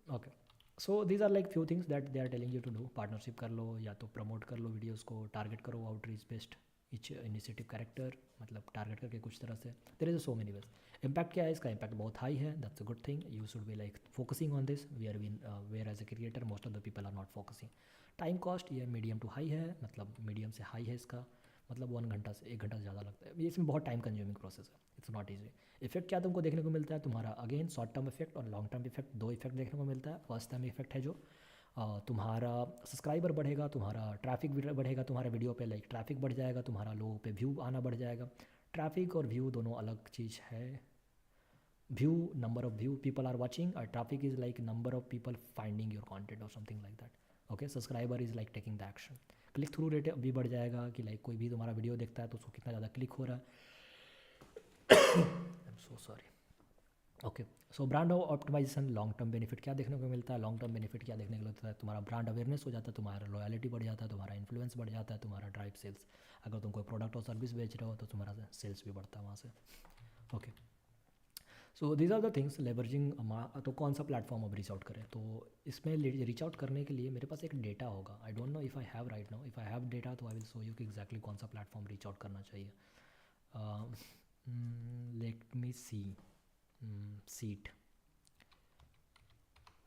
Okay, so these are like few things that they are telling you to do. Partnership कर लो, या तो promote कर लो videos को, target करो outreach based each initiative character, मतलब target करके कुछ तरह से. There is so many ways. Impact क्या है इसका, इम्पैक्ट बहुत हाई है, that's a good thing. You should be like focusing on this where as a creator most of the people are not focusing. Time cost ये medium to high है, मतलब medium से high है इसका, मतलब 1 घंटा से 1 घंटा से ज़्यादा लगता है. ये इसमें बहुत टाइम कंज्यूमिंग प्रोसेस है, इट्स नॉट ईजी. इफेक्ट क्या तुमको देखने को मिलता है, तुम्हारा अगेन शॉर्ट टर्म इफेक्ट और लॉन्ग टर्म इफेक्ट, दो इफेक्ट देखने को मिलता है. फर्स्ट टर्म इफेक्ट है जो तुम्हारा सब्सक्राइबर बढ़ेगा, तुम्हारा ट्रैफिक बढ़ेगा, तुम्हारे वीडियो पे लाइक ट्रैफिक बढ़ जाएगा, तुम्हारा लोगों पे व्यू आना बढ़ जाएगा. ट्रैफिक और व्यू दोनों अलग चीज़ है. View, number of view people are watching, और traffic is like number of people finding your content और something like that. Okay, subscriber is like taking the action. Click through rate भी बढ़ जाएगा कि लाइक कोई भी तुम्हारा वीडियो देखता है तो उसको कितना ज़्यादा क्लिक हो रहा है. I am so sorry. Okay, so brand optimisation, long term benefit क्या देखने को मिलता है, लॉन्ग टर्म बेनिफिट क्या देखने को मिलता है, तुम्हारा ब्रांड अवेयरनेस हो जाता है, तुम्हारा लॉयलिटी बढ़ जाता है, तुम्हारा इन्फ्लुएंस बढ़ जाता है, तुम्हारा ड्राइव सेल्स. अगर तुम कोई प्रोडक्ट और सर्विस बेच रहे हो तो तुम्हारा सेल्स भी बढ़ता है वहाँ से. Okay, so these are the things leveraging. तो कौन सा प्लेटफॉर्म अब रीच आउट करें? तो इसमें रीच आउट करने के लिए मेरे पास एक डेटा होगा। I don't know if I have right now, if I have data तो आई विल शो यू कि एग्जैक्टली कौन सा प्लेटफॉर्म रीच आउट करना चाहिए। Let me see seat.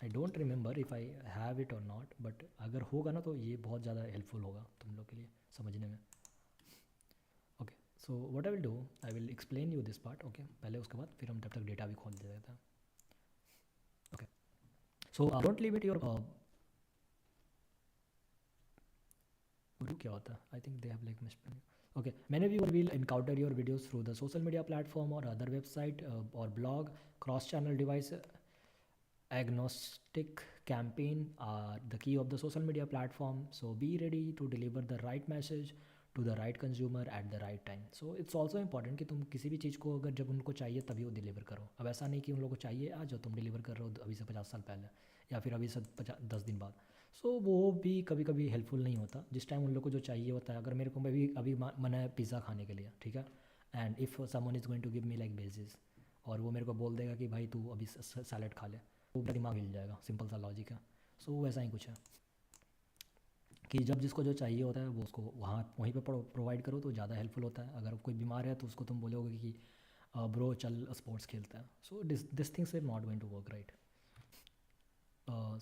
I don't remember if I have it और not, but अगर होगा ना तो ये बहुत ज़्यादा हेल्पफुल होगा तुम लोग के लिए समझने में। Okay, so what I will do, I will explain you this part. Okay, पहले उसके बाद फिर हम तब तक डेटा भी खोल दे देते हैं। Okay, so don't limit your क्या होता है, I think they have like mispronounce. Okay, many of you will encounter your videos through the social media platform or other website or blog. Cross-channel device agnostic campaign are the key of the social media platform. So be ready to deliver the right message to the right consumer at the right time. So it's also important कि तुम किसी भी चीज़ को अगर जब उनको चाहिए तभी वो डिलीवर करो। अब ऐसा नहीं कि उन लोगों को चाहिए आज तुम डिलीवर कर रहे हो अभी से 50 साल पहले या फिर अभी से 10 दिन बाद। सो वो भी कभी कभी हेल्पफुल नहीं होता। जिस टाइम उन लोग को जो चाहिए होता है, अगर मेरे को अभी मन है पिज़्ज़ा खाने के लिए, ठीक है, and if someone is going to give me like basis और वो मेरे को बोल देगा कि भाई तू अभी सैलड खा ले, वो दिमाग हिल जाएगा। सिंपल सा लॉजिक है। सो वैसा ही कुछ है कि जब जिसको जो चाहिए होता है वो उसको वहीं पे प्रोवाइड करो तो ज़्यादा हेल्पफुल होता है। अगर कोई बीमार है तो उसको तुम बोलोगे कि ब्रो चल स्पोर्ट्स खेलता है। So this things is not going to work, right?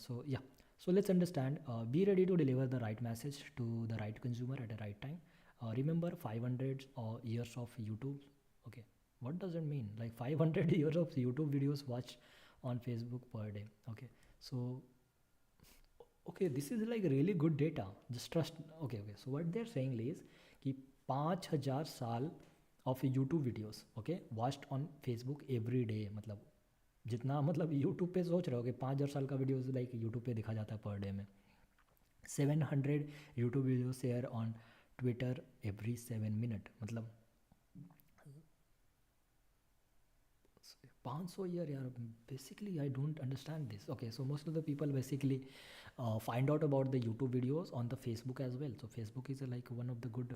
So yeah, so let's understand. Be ready to deliver the right message to the right consumer at the right time. Remember 500 years of YouTube. Okay, what does it mean? Like 500 years of YouTube videos watched on Facebook per day. Okay, so okay, this is like really good data. Just trust. Okay, so what they're saying is कि 5000 साल of YouTube videos, okay, watched on Facebook every day. मतलब जितना मतलब YouTube पे सोच रहे हो कि 5000 साल का वीडियो लाइक यूट्यूब पे दिखा जाता है पर डे में। 700 YouTube video share on Twitter every 7 minute, मतलब 500 ईयर यार। Basically I don't understand this. Okay, so most of the people basically find out about the YouTube videos on the Facebook as well. So Facebook is like one of the good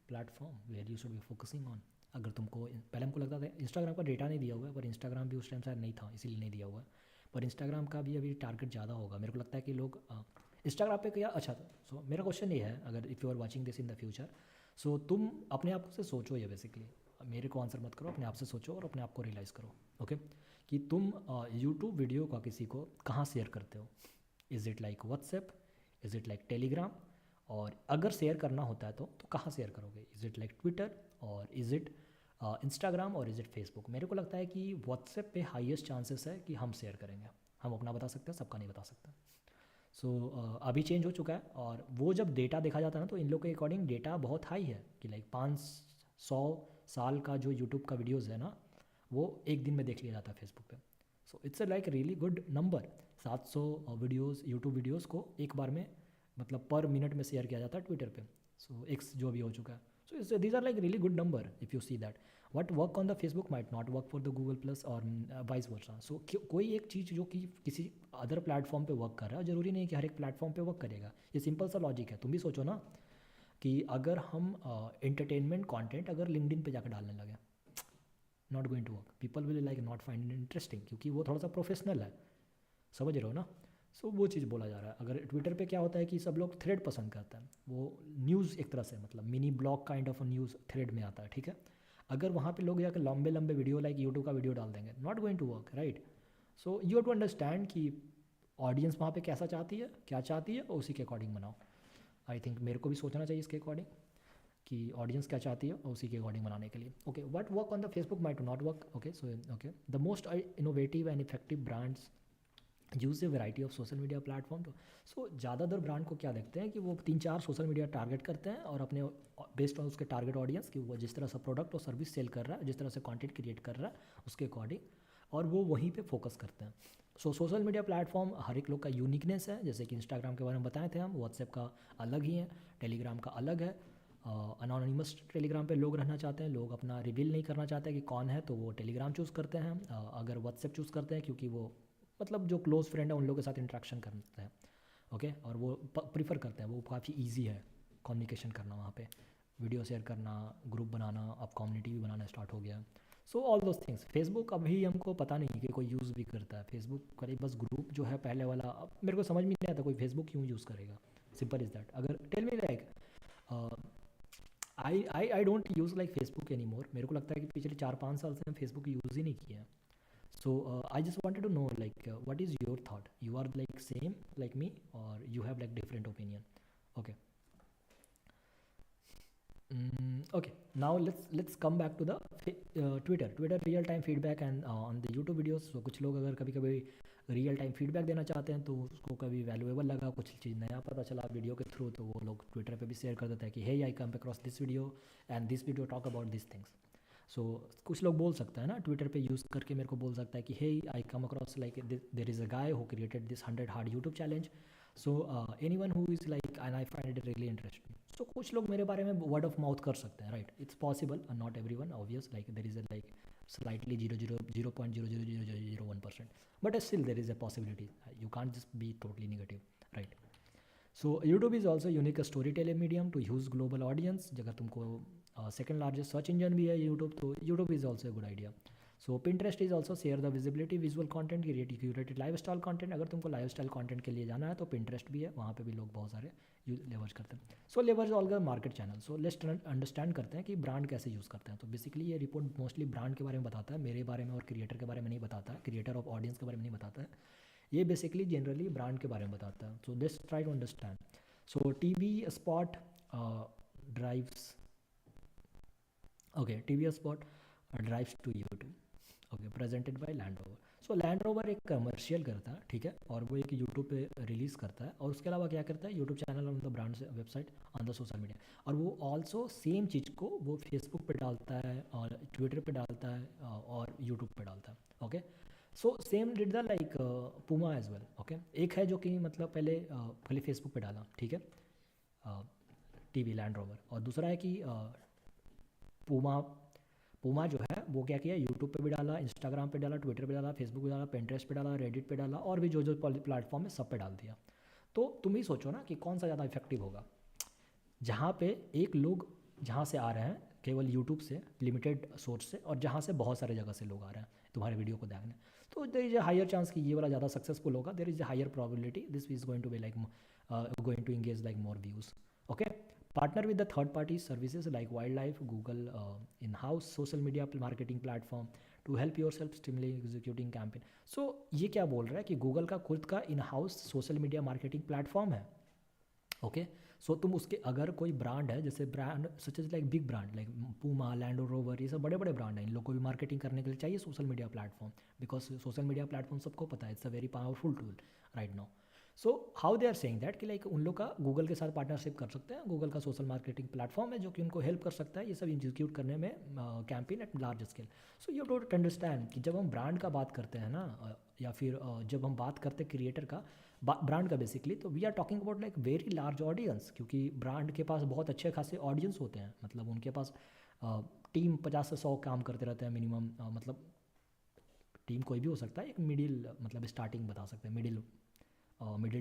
platform where you should be focusing on. अगर तुमको पहले हमको लगता था Instagram का data नहीं दिया हुआ है, पर इंस्टाग्राम भी उस टाइम शायद नहीं था इसीलिए नहीं दिया हुआ है। पर इंस्टाग्राम का भी अभी टारगेट ज़्यादा होगा मेरे को लगता है कि लोग इंस्टाग्राम पे क्या। अच्छा, सो मेरा क्वेश्चन ये है, अगर if you are watching this in the future, so तुम अपने आप से सोचो, ये बेसिकली मेरे को आंसर मत करो, अपने आप से सोचो और अपने आप को रियलाइज़ करो। ओके, कि तुम यूट्यूब वीडियो का किसी को कहाँ शेयर करते हो? Is it like WhatsApp, is it like Telegram, और अगर शेयर करना होता है तो कहाँ शेयर करोगे? इज़ इट लाइक ट्विटर और इज़ इट इंस्टाग्राम और इज़ इट फेसबुक? मेरे को लगता है कि व्हाट्सएप पे हाईएस्ट चांसेस है कि हम शेयर करेंगे। हम अपना बता सकते हैं, सबका नहीं बता सकते। सो अभी चेंज हो चुका है, और वो जब डेटा देखा जाता है ना तो इन लोग के अकॉर्डिंग डेटा बहुत हाई है कि लाइक 500 साल का जो यूट्यूब का वीडियोज़ है ना वो एक दिन में देख लिया जाता है फेसबुक पे। So it's a like really good number. 700 videos YouTube videos को एक बार में मतलब पर मिनट में शेयर किया जाता है ट्विटर पे। सो एक्स जो भी हो चुका है। So these are like really good number if you see that what work on the Facebook might not work for the Google plus और वाइस वर्सा। सो कोई एक चीज़ जो कि किसी अदर प्लेटफॉर्म पे वर्क कर रहा है, ज़रूरी नहीं है कि हर एक प्लेटफॉर्म पे वर्क करेगा। ये सिंपल सा लॉजिक है। तुम भी सोचो ना कि अगर हम एंटरटेनमेंट कंटेंट अगर लिंक्डइन पे जाकर डालने लगे, not going to work. People will like not find it interesting, क्योंकि वो थोड़ा सा प्रोफेशनल है, समझ रहे हो ना? सो वो चीज़ बोला जा रहा है। अगर ट्विटर पे क्या होता है कि सब लोग थ्रेड पसंद करते हैं, वो न्यूज़ एक तरह से मतलब mini blog kind of news thread में आता है, ठीक है। अगर वहाँ पे लोग जाकर लंबे लंबे वीडियो लाइक यूट्यूब का वीडियो डाल देंगे, not going to work, right? So you have to understand कि ऑडियंस वहाँ पे कैसा चाहती है, क्या चाहती है, और उसी के अकॉर्डिंग बनाओ। आई थिंक मेरे को भी सोचना चाहिए इसके अकॉर्डिंग कि ऑडियंस क्या चाहती है और उसी के अकॉर्डिंग बनाने के लिए। Okay, what work on the Facebook might not work. Okay, so okay, the most innovative and effective brands use A variety of social media platform. तो सो ज़्यादातर ब्रांड को क्या देखते हैं कि वो 3-4 सोशल मीडिया टारगेट करते हैं और अपने बेस्ड ऑन उसके टारगेट ऑडियंस कि वो जिस तरह से प्रोडक्ट और सर्विस सेल कर रहा है, जिस तरह से कंटेंट क्रिएट कर रहा है उसके अकॉर्डिंग, और वो वहीं पे फोकस करते हैं। सो सोशल मीडिया प्लेटफॉर्म हर एक लोग का यूनिकनेस है। जैसे कि इंस्टाग्राम के बारे में बताए थे हम, व्हाट्सएप का अलग ही है, टेलीग्राम का अलग है। अनोनिमस टेलीग्राम पे लोग रहना चाहते हैं, लोग अपना रिवील नहीं करना चाहते कि कौन है, तो वो टेलीग्राम चूज़ करते हैं। अगर व्हाट्सएप चूज़ करते हैं क्योंकि वो मतलब जो क्लोज फ्रेंड है उन लोगों के साथ इंटरेक्शन करते हैं, ओके, और वो प्रीफर करते हैं, वो काफ़ी ईजी है कम्युनिकेशन करना वहाँ पे। वीडियो शेयर करना, ग्रुप बनाना, अब कम्युनिटी भी बनाना स्टार्ट हो गया। सो ऑल दोज थिंग्स फेसबुक अभी हमको पता नहीं कि कोई यूज़ भी करता है फेसबुक करे, बस ग्रुप जो है पहले वाला, अब मेरे को समझ में नहीं आता कोई फेसबुक क्यों यूज़ करेगा। Simple is that. अगर tell me like I don't use like Facebook any more. मेरे को लगता है कि पिछले 4-5 साल से हम फेसबुक यूज़ ही नहीं किया। So I just wanted to know like what is your thought? You are like same like me or you have like different opinion? Okay. Okay. Now let's come back to the Twitter real time feedback and on the YouTube videos. So कुछ लोग अगर कभी कभी real time feedback देना चाहते हैं तो उसको कभी वैल्यूएबल लगा, कुछ चीज़ नया पता चला वीडियो के थ्रू, तो वो लोग ट्विटर पे भी शेयर कर देते हैं कि hey I come across this video and this video talk about this things. So कुछ लोग बोल सकता है ना ट्विटर पे यूज़ करके मेरे को बोल सकता है कि hey I come across like there is a guy who created this 100 hard YouTube challenge, so anyone who is like and I find it really interesting. So कुछ लोग मेरे बारे में वर्ड ऑफ माउथ कर सकते हैं, right? It's possible, not every one obvious, like there is a like slightly 0.00001%, but still there is a possibility. You can't just be totally negative, right? So YouTube is also unique storytelling medium to use global audience. अगर तुमको second largest search engine भी है YouTube, तो YouTube is also good idea. So Pinterest is also share the visibility visual content, curated life style content. अगर तुमको life style content के लिए जाना है तो Pinterest भी है, वहाँ पे भी लोग बहुत सारे लेवर्ज करते हैं। So leverage all the market channel. So let's understand करते हैं कि ब्रांड कैसे यूज़ करते हैं। तो बेसिकली ये रिपोर्ट मोस्टली ब्रांड के बारे में बताता है, मेरे बारे में और क्रिएटर के बारे में नहीं बताता है, क्रिएटर ऑफ ऑडियंस के बारे में नहीं बताता है। ये बेसिकली जनरली ब्रांड के बारे में बताता है। So let's try to understand. So TV spot drives, okay, TV spot drives to YouTube, okay, presented by Land Rover. So Land Rover एक कमर्शियल करता है, ठीक है, और वो एक यूट्यूब पे रिलीज़ करता है, और उसके अलावा क्या करता है, YouTube channel on the brand website on the social media, और वो ऑल्सो सेम चीज़ को वो फेसबुक पे डालता है और ट्विटर पे डालता है और यूट्यूब पे डालता है। Okay, so same did the like Puma as well. Okay, एक है जो कि मतलब पहले फेसबुक पे डाला, ठीक है, टीवी लैंड रोवर, और दूसरा है कि पूमा जो है वो क्या किया, यूट्यूब पे भी डाला, इंस्टाग्राम पे डाला, ट्विटर पे डाला, फेसबुक पे डाला, Pinterest पे डाला, रेडिट पे डाला, और भी जो प्लेटफॉर्म है सब पे डाल दिया। तो तुम ही सोचो ना कि कौन सा ज़्यादा इफेक्टिव होगा, जहाँ पे एक लोग जहाँ से आ रहे हैं केवल यूट्यूब से लिमिटेड सोर्स से, और जहाँ से बहुत सारे जगह से लोग आ रहे हैं तुम्हारे वीडियो को देखने। तो there is a higher chance कि ये वाला ज़्यादा सक्सेसफुल होगा, there is a higher probability this is going to be like going to engage like more views. Okay, partner with the third party services like wildlife, Google in-house social media marketing platform to help yourself stimulate executing campaign. So ये क्या बोल रहा है कि Google का खुद का in-house social media marketing platform है। ओके, सो तुम उसके अगर कोई ब्रांड है, जैसे brand such as like big brand like Puma, Land Rover, ये सब बड़े बड़े ब्रांड हैं, इन लोगों को भी मार्केटिंग करने के लिए चाहिए social media platform, because social media platform सबको पता है it's a very powerful tool right now. So how they are saying that कि लाइक उन लोग का गूगल के साथ पार्टनरशिप कर सकते हैं, गूगल का सोशल मार्केटिंग प्लेटफॉर्म है जो कि उनको हेल्प कर सकता है ये सब एग्जीक्यूट करने में campaign at large scale. So you don't understand कि जब हम ब्रांड का बात करते हैं ना या फिर जब हम बात करते हैं क्रिएटर का ब्रांड का बेसिकली, तो we are talking about like very large audience, क्योंकि ब्रांड के पास बहुत अच्छे खासे ऑडियंस होते हैं, मतलब उनके पास टीम 50 से 100 काम करते रहते हैं मिनिमम, मतलब टीम कोई भी हो सकता है, एक मिडिल मतलब स्टार्टिंग बता सकते हैं, मिडिल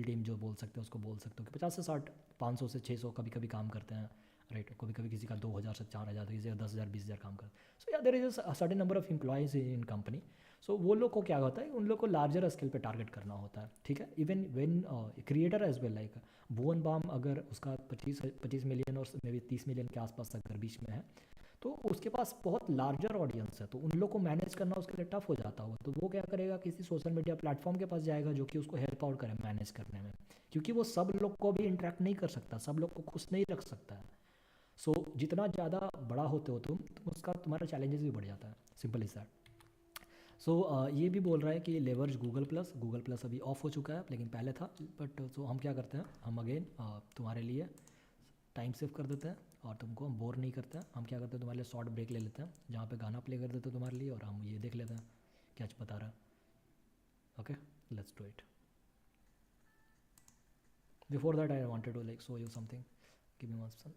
टीम जो बोल सकते हैं उसको बोल सकते हो कि 50 से 60, 500 से 600 कभी कभी काम करते हैं, राइट? कभी कभी किसी का 2000 से 4000, किसी का 10,000 20,000 काम करते हैं। सो या there is a certain number of employees in company. So वो लोग को क्या होता है, उन लोग को लार्जर स्केल पे टारगेट करना होता है, ठीक है। Even when creator as well like Bhuvan Bam, अगर उसका 25 मिलियन और मे बी 30 मिलियन के आसपास अगर बीच में है, तो उसके पास बहुत लार्जर ऑडियंस है, तो उन लोग को मैनेज करना उसके लिए टफ हो जाता होगा। तो वो क्या करेगा, किसी सोशल मीडिया प्लेटफॉर्म के पास जाएगा जो कि उसको हेल्प आउट करे मैनेज करने में, क्योंकि वो सब लोग को भी इंटरेक्ट नहीं कर सकता, सब लोग को खुश नहीं रख सकता है। सो जितना ज़्यादा बड़ा होते हो तुम उसका तुम्हारा चैलेंजेस भी बढ़ जाता है, सिंपल इज दैट। सो ये भी बोल रहा है कि लेवर्ज गूगल प्लस अभी ऑफ हो चुका है, लेकिन पहले था। बट सो हम क्या करते हैं, हम अगेन तुम्हारे लिए टाइम सेव कर देते हैं और तुमको हम बोर नहीं करते हैं। हम क्या करते हैं, तुम्हारे लिए शॉर्ट ब्रेक ले लेते हैं जहाँ पे गाना प्ले कर देते हैं तुम्हारे लिए, और हम ये देख लेते हैं क्या बता रहा है। Okay, let's do it. Before that I wanted to like show you something, give me one second.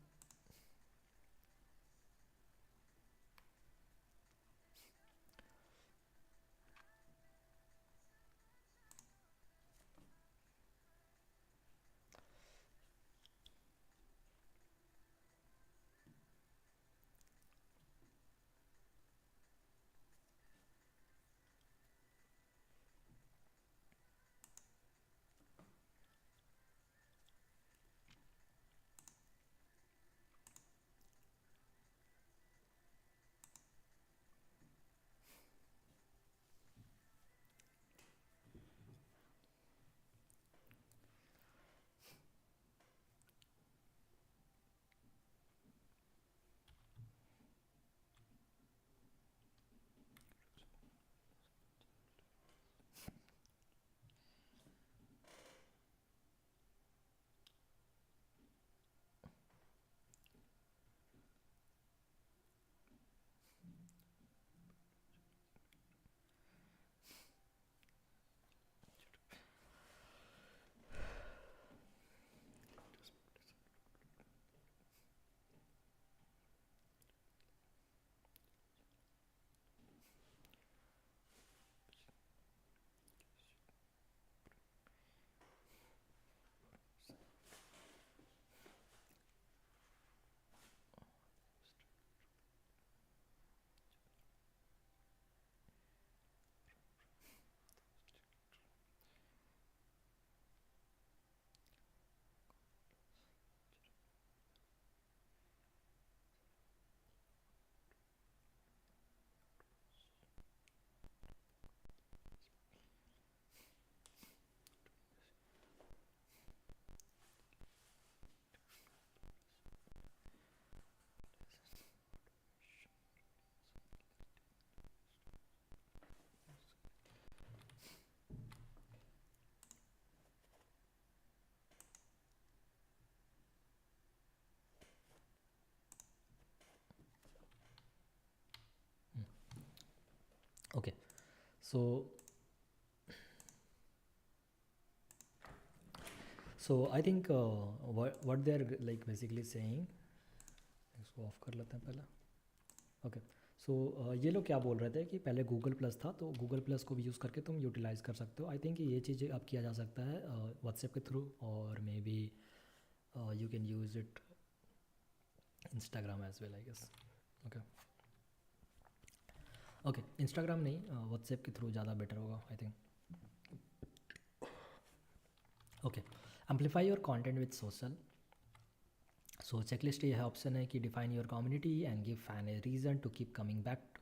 Okay, so I think what they're like basically saying, इसको ऑफ कर लेते हैं पहले. ओके, सो ये लोग क्या बोल रहे थे कि पहले गूगल प्लस था, तो गूगल प्लस को भी यूज़ करके तुम यूटिलाइज़ कर सकते हो. आई थिंक ये चीज़ें अब किया जा सकता है व्हाट्सएप के थ्रू, और maybe you can use it Instagram as well I guess. Okay okay, Instagram नहीं, व्हाट्सएप के थ्रू ज़्यादा बेटर होगा I think. Okay, amplify your content with social. So checklist ये है ऑप्शन है कि define your community and give fan a reason to keep coming back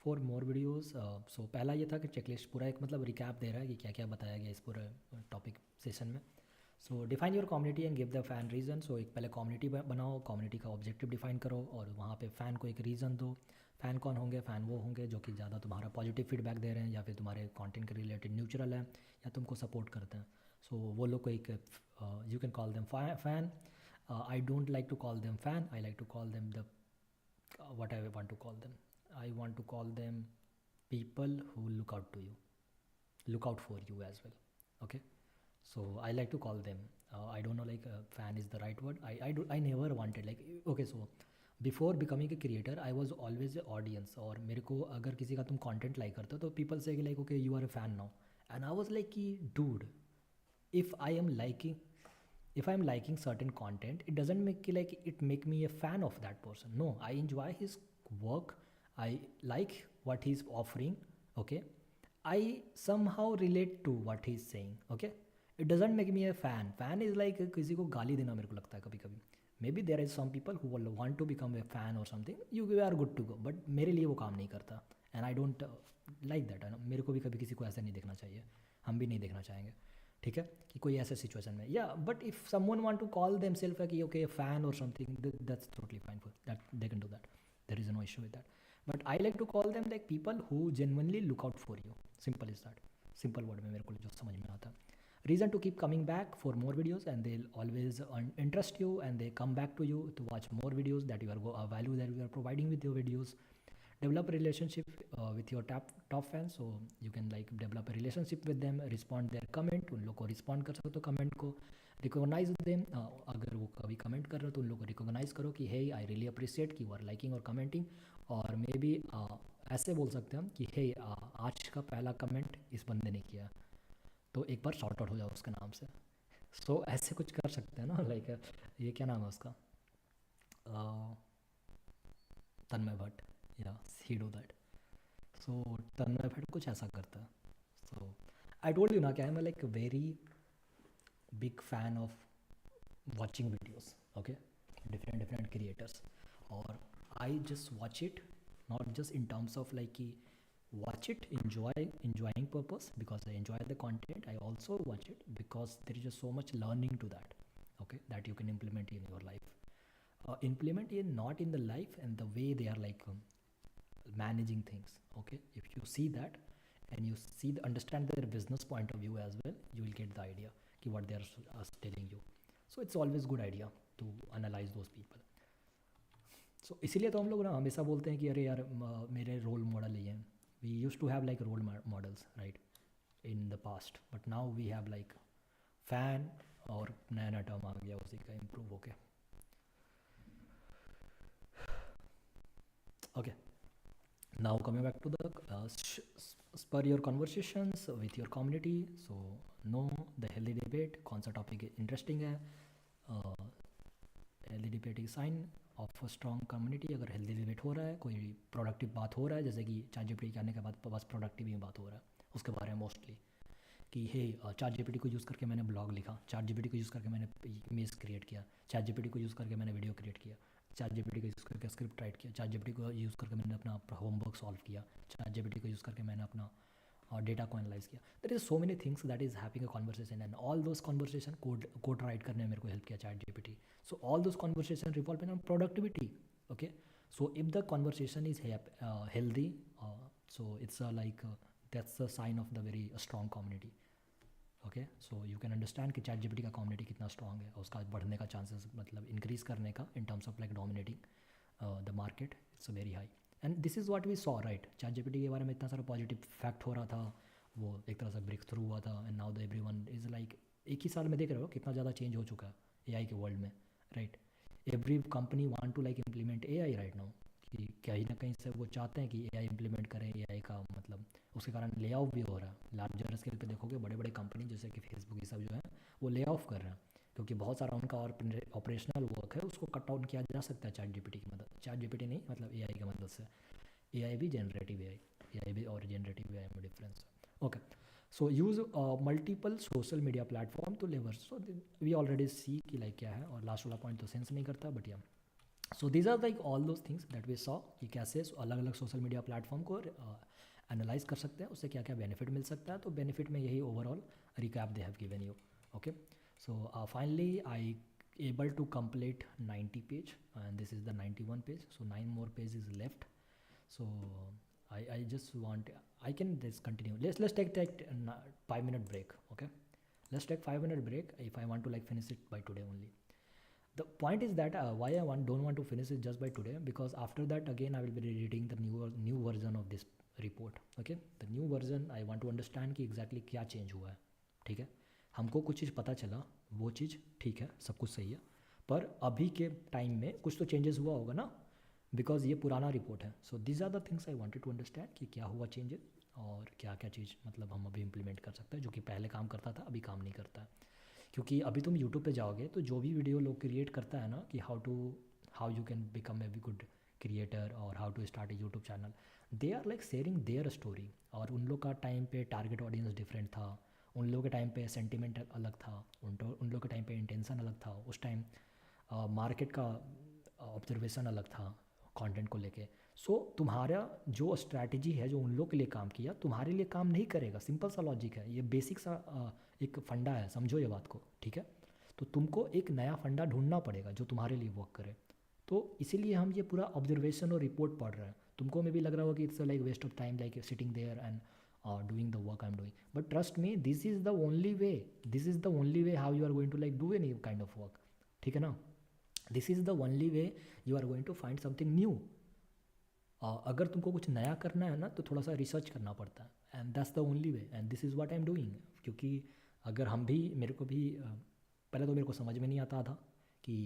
for more videos. So पहला ये था कि चेकलिस्ट पूरा एक मतलब रिकैप दे रहा है कि क्या क्या बताया गया इस पूरे टॉपिक सेशन में. So define your community and give the fan reason. So एक पहले कम्युनिटी बनाओ, कम्युनिटी का ऑब्जेक्टिव डिफाइन करो और वहाँ पे फ़ैन को एक रीज़न दो. फ़ैन कौन होंगे? फ़ैन वो होंगे जो कि ज़्यादा तुम्हारा पॉजिटिव फीडबैक दे रहे हैं या फिर तुम्हारे कंटेंट के रिलेटेड न्यूट्रल है या तुमको सपोर्ट करते हैं. सो वो लोग को एक you can call them fan. I don't like to call them fan. I like to call them the what I want to call them. I want to call them people who look out to you, look out for you as well. Okay, so I like to call them. I don't know like fan is the right word. I never wanted like okay. So before becoming a creator, I was always a audience. और मेरे को अगर किसी का तुम content like करते हो तो people say like okay you are a fan now, and I was like कि dude, if I am liking certain content, it doesn't make me a fan of that person. No, I enjoy his work. I like what he's offering. Okay, I somehow relate to what he's saying. Okay, it doesn't make me a fan. Fan is like किसी को गाली देना मेरे को लगता है कभी कभी. Maybe there is some people who will want to become a fan or something. You are good to go. But मेरे लिए वो काम नहीं करता. And I don't like that. मेरे को भी कभी किसी को ऐसा नहीं देखना चाहिए. हम भी नहीं देखना चाहेंगे. ठीक है कि कोई ऐसे सिचुएशन में yeah but if someone want to call them self कि ओके फैन और something, that's totally fine for that, they can do that, there is no issue with that. But I like to call them like people who genuinely look out for you. Simple is that, simple word में मेरे को जो समझ में आता है. Reason to keep coming back for more videos and they always interest you and they come back to you to watch more videos that you are value that you are providing with your videos. Develop a relationship with your top fans. So you can like develop a relationship with them, respond their comment. उन लोग को respond कर सकते हो comment को, recognize them. अगर वो कभी comment कर रहे हो तो उन लोग को recognize करो कि hey I really appreciate कि you are liking or commenting. और मे बी ऐसे बोल सकते हैं हम कि hey आज का पहला comment इस बंदे ने किया तो एक बार शॉर्ट आउट हो जाओ उसके नाम से. सो ऐसे कुछ कर सकते हैं ना. लाइक ये क्या नाम है उसका, तन्मय भट्ट. या ही डू दैट. सो तन्मय भट्ट कुछ ऐसा करता है. सो आई टोल्ड यू ना कि I am like very big fan of watching videos. Okay, different creators, or I just watch it not just in terms of like कि watch it enjoying purpose because I enjoy the content. I also watch it because there is just so much learning to that. Okay, that you can implement in your life. Implement in not in the life and the way they are like managing things. Okay, if you see that and you see understand their business point of view as well, you will get the idea कि what they are telling you. So it's always good idea to analyze those people. So इसीलिए तो हम लोग ना हमेशा बोलते हैं कि अरे यार मेरे रोल मॉडल ये हैं. We used to have like role models right in the past, but now we have like fan और नया नया टर्म आ गया उसी का improve होके. Okay, now coming back to the spur your conversations with your community. So know the healthy debate, कौन सा topic interesting है. Healthy debate is sine of a strong community. अगर हेल्दी डिबेट हो रहा है, कोई प्रोडक्टिव बात हो रहा है, जैसे कि ChatGPT के आने के बाद बस प्रोडक्टिव ही बात हो रहा है उसके बारे में मोस्टली कि हे ChatGPT को यूज़ करके मैंने ब्लॉग लिखा, ChatGPT को यूज़ करके मैंने इमेज क्रिएट किया, ChatGPT को यूज़ करके मैंने वीडियो क्रिएट किया, ChatGPT को यूज़ करके स्क्रिप्ट राइट किया, ChatGPT को यूज़ करके मैंने अपना होमवर्क सॉल्व किया, ChatGPT को यूज़ करके मैंने अपना डेटा को एनालाइज किया. There is so many things that is having a conversation and all those conversation code write करने में मेरे को हेल्प किया ChatGPT. So all those conversation revolve on productivity. Okay, so if the conversation is healthy, so it's like that's the sign of the very strong community. Okay, so you can understand कि ChatGPT का community कितना strong है, उसका बढ़ने का chances मतलब increase करने का in terms of like dominating the market, it's very high. And this is what we saw right. ChatGPT के बारे में इतना सारा पॉजिटिव फैक्ट हो रहा था, वो एक तरह से ब्रेक थ्रू हुआ था, and now the everyone is like, एक ही साल में देख रहे हो कितना ज़्यादा चेंज हो चुका है एआई के वर्ल्ड में, right. Every company want to like implement AI right now, कि कहीं ना कहीं से वो चाहते हैं कि एआई इम्प्लीमेंट करें। एआई का मतलब उसके कारण ले ऑफ भी हो रहा है। लार्जर स्केल पे देखोगे बड़े बड़े कंपनी जैसे कि फेसबुक, ये सब जो है वो ले ऑफ कर रहे हैं, क्योंकि बहुत सारा उनका और ऑपरेशनल वर्क है उसको कट डाउन किया जा सकता है चैट जीपीटी की मदद, चैट जीपीटी नहीं मतलब एआई की मदद से। एआई भी जनरेटिव एआई, एआई भी और जनरेटिव एआई में डिफरेंस है। Okay, so use multiple social media platform to lever, so we already see कि लाइक क्या है, और लास्ट वाला पॉइंट तो सेंस नहीं करता, but yeah so these are like all those things that we saw कि कैसे अलग अलग सोशल मीडिया प्लेटफॉर्म को एनालाइज कर सकते हैं, उससे क्या क्या बेनिफिट मिल सकता है। तो बेनिफिट में यही overall recap they have given you. Okay, so finally I able to complete 90 page and this is the 91 page, so 9 more pages left. So I just want, I can just continue. Let's take 5-minute break. Okay, let's take 5-minute break if I want to like finish it by today only. The point is that why I don't want to finish it just by today, because after that again I will be reading the new version of this report. Okay, the new version I want to understand कि exactly क्या change हुआ है। ठीक है, हमको कुछ चीज़ पता चला, वो चीज़ ठीक है, सब कुछ सही है, पर अभी के टाइम में कुछ तो चेंजेस हुआ होगा ना, बिकॉज ये पुराना रिपोर्ट है। So these are the things I wanted to understand कि क्या हुआ चेंजेस, और क्या क्या चीज़ मतलब हम अभी इम्प्लीमेंट कर सकते हैं जो कि पहले काम करता था अभी काम नहीं करता है। क्योंकि अभी तुम यूट्यूब पे जाओगे तो जो भी वीडियो लोग क्रिएट करता है ना कि how you can become a good creator और how to start a YouTube channel, they are like sharing their story. और उन लोग का टाइम पे टारगेट ऑडियंस डिफरेंट था, उन लोगों के टाइम पे सेंटिमेंट अलग था, उन लोगों के टाइम पे इंटेंशन अलग था, उस टाइम मार्केट का ऑब्जर्वेशन अलग था कंटेंट को लेके। सो तुम्हारा जो स्ट्रैटेजी है जो उन लोग के लिए काम किया तुम्हारे लिए काम नहीं करेगा। सिंपल सा लॉजिक है, ये बेसिक सा एक फंडा है, समझो ये बात को, ठीक है। तो तुमको एक नया फंडा ढूंढना पड़ेगा जो तुम्हारे लिए वर्क करे। तो इसीलिए हम ये पूरा ऑब्जर्वेशन और रिपोर्ट पढ़ रहे हैं। तुमको में भी लग रहा होगा कि it's like waste of time, like sitting there and doing the work I'm doing, but trust me, this is the only way, this is the only way how you are going to like do any kind of work, ठीक है ना। this is the only way you are going to find something new. अगर तुमको कुछ नया करना है ना तो थोड़ा सा रिसर्च करना पड़ता है, and that's the only way, and this is what I am doing. क्योंकि अगर हम भी, मेरे को भी पहले तो मेरे को समझ में नहीं आता था कि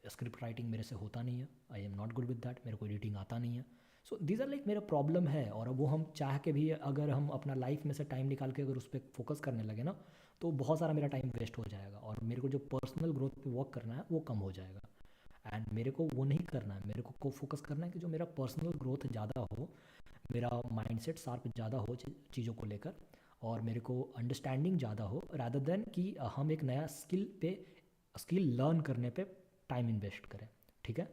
स्क्रिप्ट राइटिंग मेरे से होता नहीं है, I am not good with that, मेरे को एडिटिंग आता नहीं है। सो दीज आर लाइक मेरा प्रॉब्लम है, और वो हम चाह के भी अगर हम अपना लाइफ में से टाइम निकाल के अगर उस पर फोकस करने लगे ना तो बहुत सारा मेरा टाइम वेस्ट हो जाएगा, और मेरे को जो पर्सनल ग्रोथ पे वर्क करना है वो कम हो जाएगा। एंड मेरे को वो नहीं करना है, मेरे को फोकस करना है कि जो मेरा पर्सनल ग्रोथ ज़्यादा हो, मेरा माइंडसेट शार्प ज़्यादा हो चीज़ों को लेकर, और मेरे को अंडरस्टैंडिंग ज़्यादा हो, रादर देन कि हम एक नया स्किल लर्न करने पे टाइम इन्वेस्ट करें, ठीक है।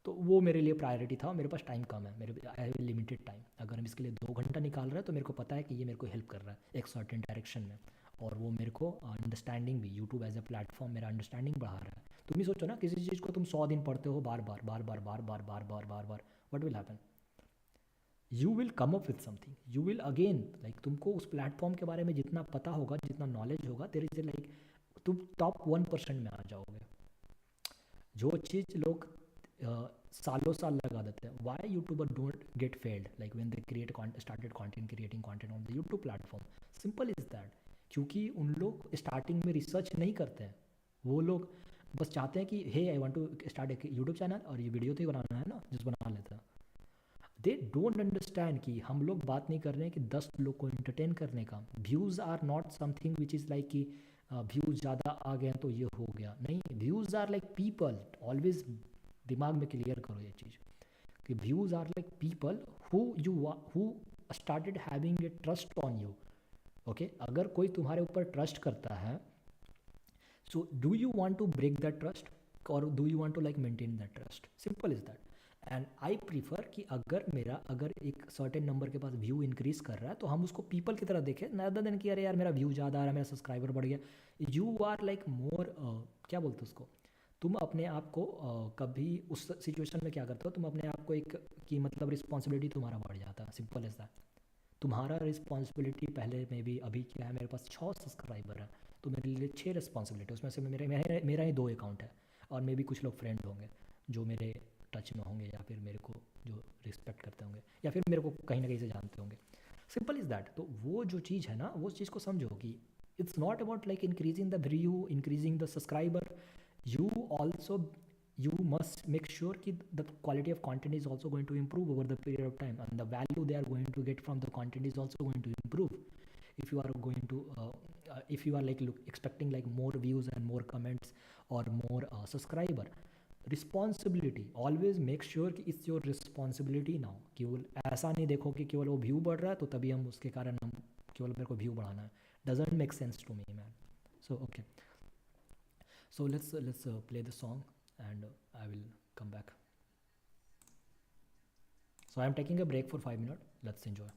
तो वो मेरे लिए प्रायोरिटी था। मेरे पास टाइम कम है, मेरे आई हैव लिमिटेड टाइम। अगर हम इसके लिए 2 घंटा निकाल रहे हैं तो मेरे को पता है कि ये मेरे को हेल्प कर रहा है एक सर्टेन डायरेक्शन में, और वो मेरे को अंडरस्टैंडिंग भी, यूट्यूब एज ए प्लेटफॉर्म मेरा अंडरस्टैंडिंग बढ़ा रहा है। तुम ही सोचो ना, किसी चीज़ को तुम 100 दिन पढ़ते हो बार बार बार बार बार बार बार बार बार बार, what will happen, you will come up with something, you will again like, तुमको उस प्लेटफॉर्म के बारे में जितना पता होगा, जितना नॉलेज होगा, तेरे से लाइक तुम टॉप 1% में आ जाओगे। जो चीज़ लोग सालों साल लगा देते हैं, why YouTuber don't get failed like when they started creating content on the YouTube platform, simple is that. क्योंकि उन लोग स्टार्टिंग में रिसर्च नहीं करते हैं, वो लोग बस चाहते हैं कि hey I want to start एक यूट्यूब चैनल, और ये वीडियो तो ही बनाना है ना, जिस बना लेता है। दे डोंट अंडरस्टैंड कि हम लोग बात नहीं कर रहे हैं कि 10 लोग को एंटरटेन करने का। Views are not something which is like कि व्यूज़ ज़्यादा आ गए तो ये हो गया, नहीं। Views are like people, always दिमाग में क्लियर करो ये चीज़ कि views are like people who started having a trust on you. Okay, अगर कोई तुम्हारे ऊपर ट्रस्ट करता है, so do you want to break that trust और do you want to like maintain that trust, simple is that. And I prefer कि अगर एक सर्टेन नंबर के पास व्यू इंक्रीज कर रहा है तो हम उसको पीपल की तरह देखें, नदर देन कि अरे यार मेरा व्यू ज़्यादा आ रहा है, मेरा सब्सक्राइबर बढ़ गया। यू आर लाइक मोर, क्या बोलते उसको, तुम अपने आप को कभी उस सिचुएशन में क्या करते हो, तुम अपने आप को एक कि मतलब रिस्पॉन्सिबिलिटी तुम्हारा बढ़ जाता है, सिंपल इज दैट। तुम्हारा रिस्पॉन्सिबिलिटी पहले में भी, अभी क्या है, मेरे पास 6 सब्सक्राइबर हैं तो मेरे लिए 6 रिस्पॉन्सिबिलिटी, उसमें से मेरा ही 2 अकाउंट है, और मे भी कुछ लोग फ्रेंड होंगे जो मेरे टच टच में होंगे, या फिर मेरे को जो रिस्पेक्ट करते होंगे, या फिर मेरे को कहीं ना कहीं से जानते होंगे. Simple is that. तो वो जो चीज़ है ना, वो चीज़ को समझो कि it's not about like increasing the view, increasing the subscriber. You also, you must make sure that the quality of content is also going to improve over the period of time, and the value they are going to get from the content is also going to improve. If you are going to if you are like expecting like more views and more comments or more subscriber, responsibility, always make sure कि it's your responsibility now. केवल ऐसा नहीं देखो कि केवल वो view बढ़ रहा है तो तभी हम उसके कारण हम केवल मेरे को व्यू बढ़ाना है. doesn't make sense to me, man. So okay, so let's play the song, and I will come back. So I'm taking a break for 5 minutes. Let's enjoy.